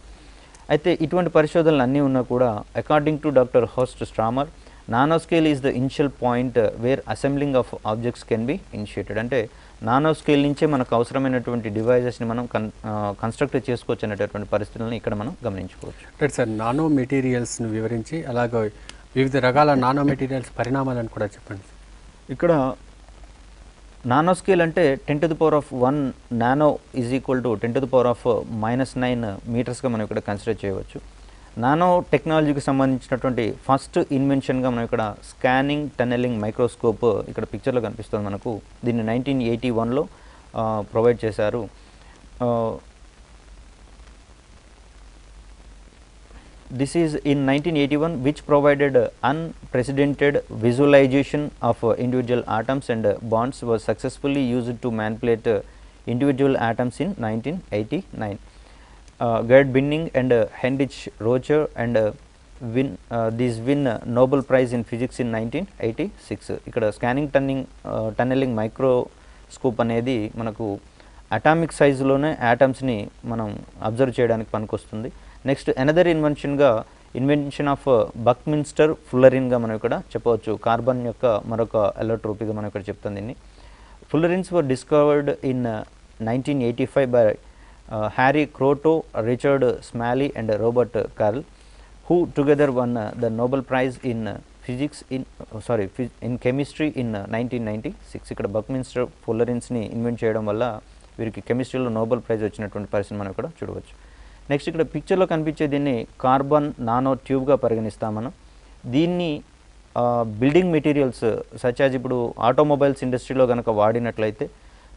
అయితే ఇటువంటి పరిశోధనలు అన్నీ ఉన్నా కూడా according to doctor Horst Stormer, nanoscale is the initial point where assembling of objects can be initiated. అంటే nanoscale నుంచే మనకు అవసరమైనటువంటి డివైజెస్ని మనం కన్స్ట్రక్ట్ చేసుకోవచ్చు అనేటటువంటి పరిస్థితులను ఇక్కడ మనం గమనించుకోవచ్చు. రైట్ సార్, నానో మెటీరియల్స్ను వివరించి అలాగే వివిధ రకాల నానో మెటీరియల్స్ పరిణామాలను కూడా చెప్పండి. ఇక్కడ నానోస్కేల్ అంటే 10⁻⁴ నానో ఈజ్ ఈక్వల్ టు 10⁻⁻⁹ మీటర్స్గా మనం ఇక్కడ కన్సిడర్ చేయవచ్చు. నానో టెక్నాలజీకి సంబంధించినటువంటి ఫస్ట్ ఇన్వెన్షన్గా మనం ఇక్కడ స్కానింగ్ టన్నెలింగ్ మైక్రోస్కోప్ ఇక్కడ పిక్చర్లో కనిపిస్తుంది మనకు. దీన్ని 1981లో ప్రొవైడ్ చేశారు. This is in 1981, which provided unprecedented visualization of individual atoms and bonds, was successfully used to manipulate individual atoms in 1989. Gerd Binning and Heinrich Rocher and these win Nobel Prize in Physics in 1986. ఇక్కడ scanning tunnelling microscope అనేది మనకు atomic సైజులోనే యాటమ్స్ని మనం observe చేయడానికి పనికొస్తుంది. Next another invention of బక్మిన్స్టర్ ఫుల్లరిన్గా మనం ఇక్కడ చెప్పవచ్చు. Carbon యొక్క మరొక ఎలోట్రోపీగా మనం ఇక్కడ చెప్తాం దీన్ని. Fullerenes were discovered in 1985 by Harry Kroto, Richard Smalley and Robert Curl, who together won the Nobel Prize in Physics in Chemistry in 1996. ఇక్కడ బక్మిన్స్టర్ ఫుల్లరిన్స్ని ఇన్వెంట్ చేయడం వల్ల వీరికి కెమిస్ట్రీలో నోబెల్ ప్రైజ్ వచ్చినటువంటి పరిస్థితి మనం ఇక్కడ చూడవచ్చు. నెక్స్ట్ ఇక్కడ పిక్చర్లో కనిపించే దీన్ని కార్బన్ నానో ట్యూబ్గా పరిగణిస్తాం మనం. దీన్ని బిల్డింగ్ మెటీరియల్స్ సచ్ యాజ్ ఇప్పుడు ఆటోమొబైల్స్ ఇండస్ట్రీలో కనుక వాడినట్లయితే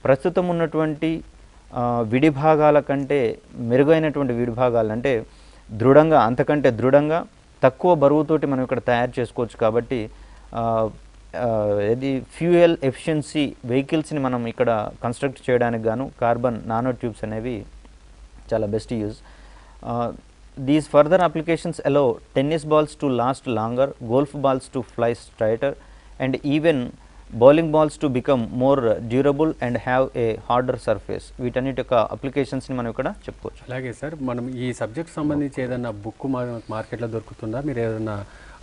ప్రస్తుతం ఉన్నటువంటి విడిభాగాల కంటే మెరుగైనటువంటి విడిభాగాలు అంటే దృఢంగా అంతకంటే దృఢంగా తక్కువ బరువుతోటి మనం ఇక్కడ తయారు చేసుకోవచ్చు. కాబట్టి ఇది ఫ్యూయల్ ఎఫిషియన్సీ వెహికల్స్ని మనం ఇక్కడ కన్స్ట్రక్ట్ చేయడానికి గాను కార్బన్ నానో ట్యూబ్స్ అనేవి చాలా best use. These further applications allow tennis balls to last longer, golf balls to fly straighter and even bowling balls to become more durable and have a harder surface. వీటన్నిటి యొక్క అప్లికేషన్స్ని మనం ఇక్కడ చెప్పుకోవచ్చు. అలాగే sir, మనం ఈ సబ్జెక్ట్ సంబంధించి ఏదైనా బుక్ మార్కెట్లో దొరుకుతుందా? మీరు ఏదైనా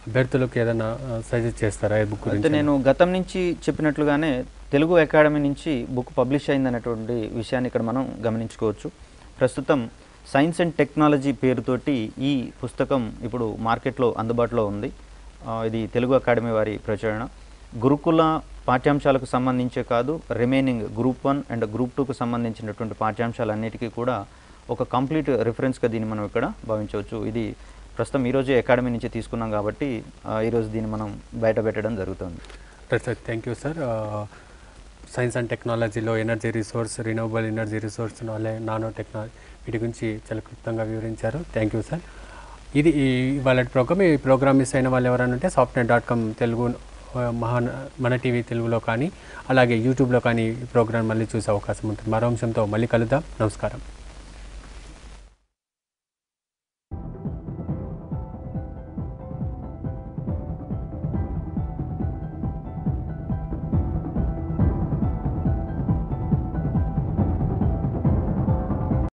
అభ్యర్థులకు ఏదైనా సజెస్ట్ చేస్తారా ఈ బుక్ అంటే నేను గతం నుంచి చెప్పినట్లుగానే తెలుగు అకాడమీ నుంచి బుక్ పబ్లిష్ అయిందనేటువంటి విషయాన్ని ఇక్కడ మనం గమనించుకోవచ్చు. ప్రస్తుతం సైన్స్ అండ్ టెక్నాలజీ పేరుతోటి ఈ పుస్తకం ఇప్పుడు మార్కెట్లో అందుబాటులో ఉంది. ఇది తెలుగు అకాడమీ వారి ప్రచురణ. గురుకుల పాఠ్యాంశాలకు సంబంధించే కాదు, రిమైనింగ్ గ్రూప్ 1 అండ్ గ్రూప్ 2కు సంబంధించినటువంటి పాఠ్యాంశాలన్నిటికీ కూడా ఒక కంప్లీట్ రిఫరెన్స్గా దీన్ని మనం ఇక్కడ భావించవచ్చు. ఇది ప్రస్తుతం ఈరోజు అకాడమీ నుంచి తీసుకున్నాం కాబట్టి ఈరోజు దీన్ని మనం బయట పెట్టడం జరుగుతుంది. Sir thank you sir. Science and టెక్నాలజీలో energy resource, renewable energy resource, nano technology వీటి గురించి చాలా క్లుప్తంగా వివరించారు. Thank you sir. ఇది ఇవాళ ప్రోగ్రామ్. ఈ ప్రోగ్రామ్ మిస్ అయిన వాళ్ళు ఎవరైనా ఉంటే softnet.com తెలుగు మన టీవీ తెలుగులో కానీ అలాగే యూట్యూబ్లో కానీ ఈ ప్రోగ్రామ్ మళ్ళీ చూసే అవకాశం ఉంటుంది. మరో అంశంతో మళ్ళీ కలుద్దాం. నమస్కారం.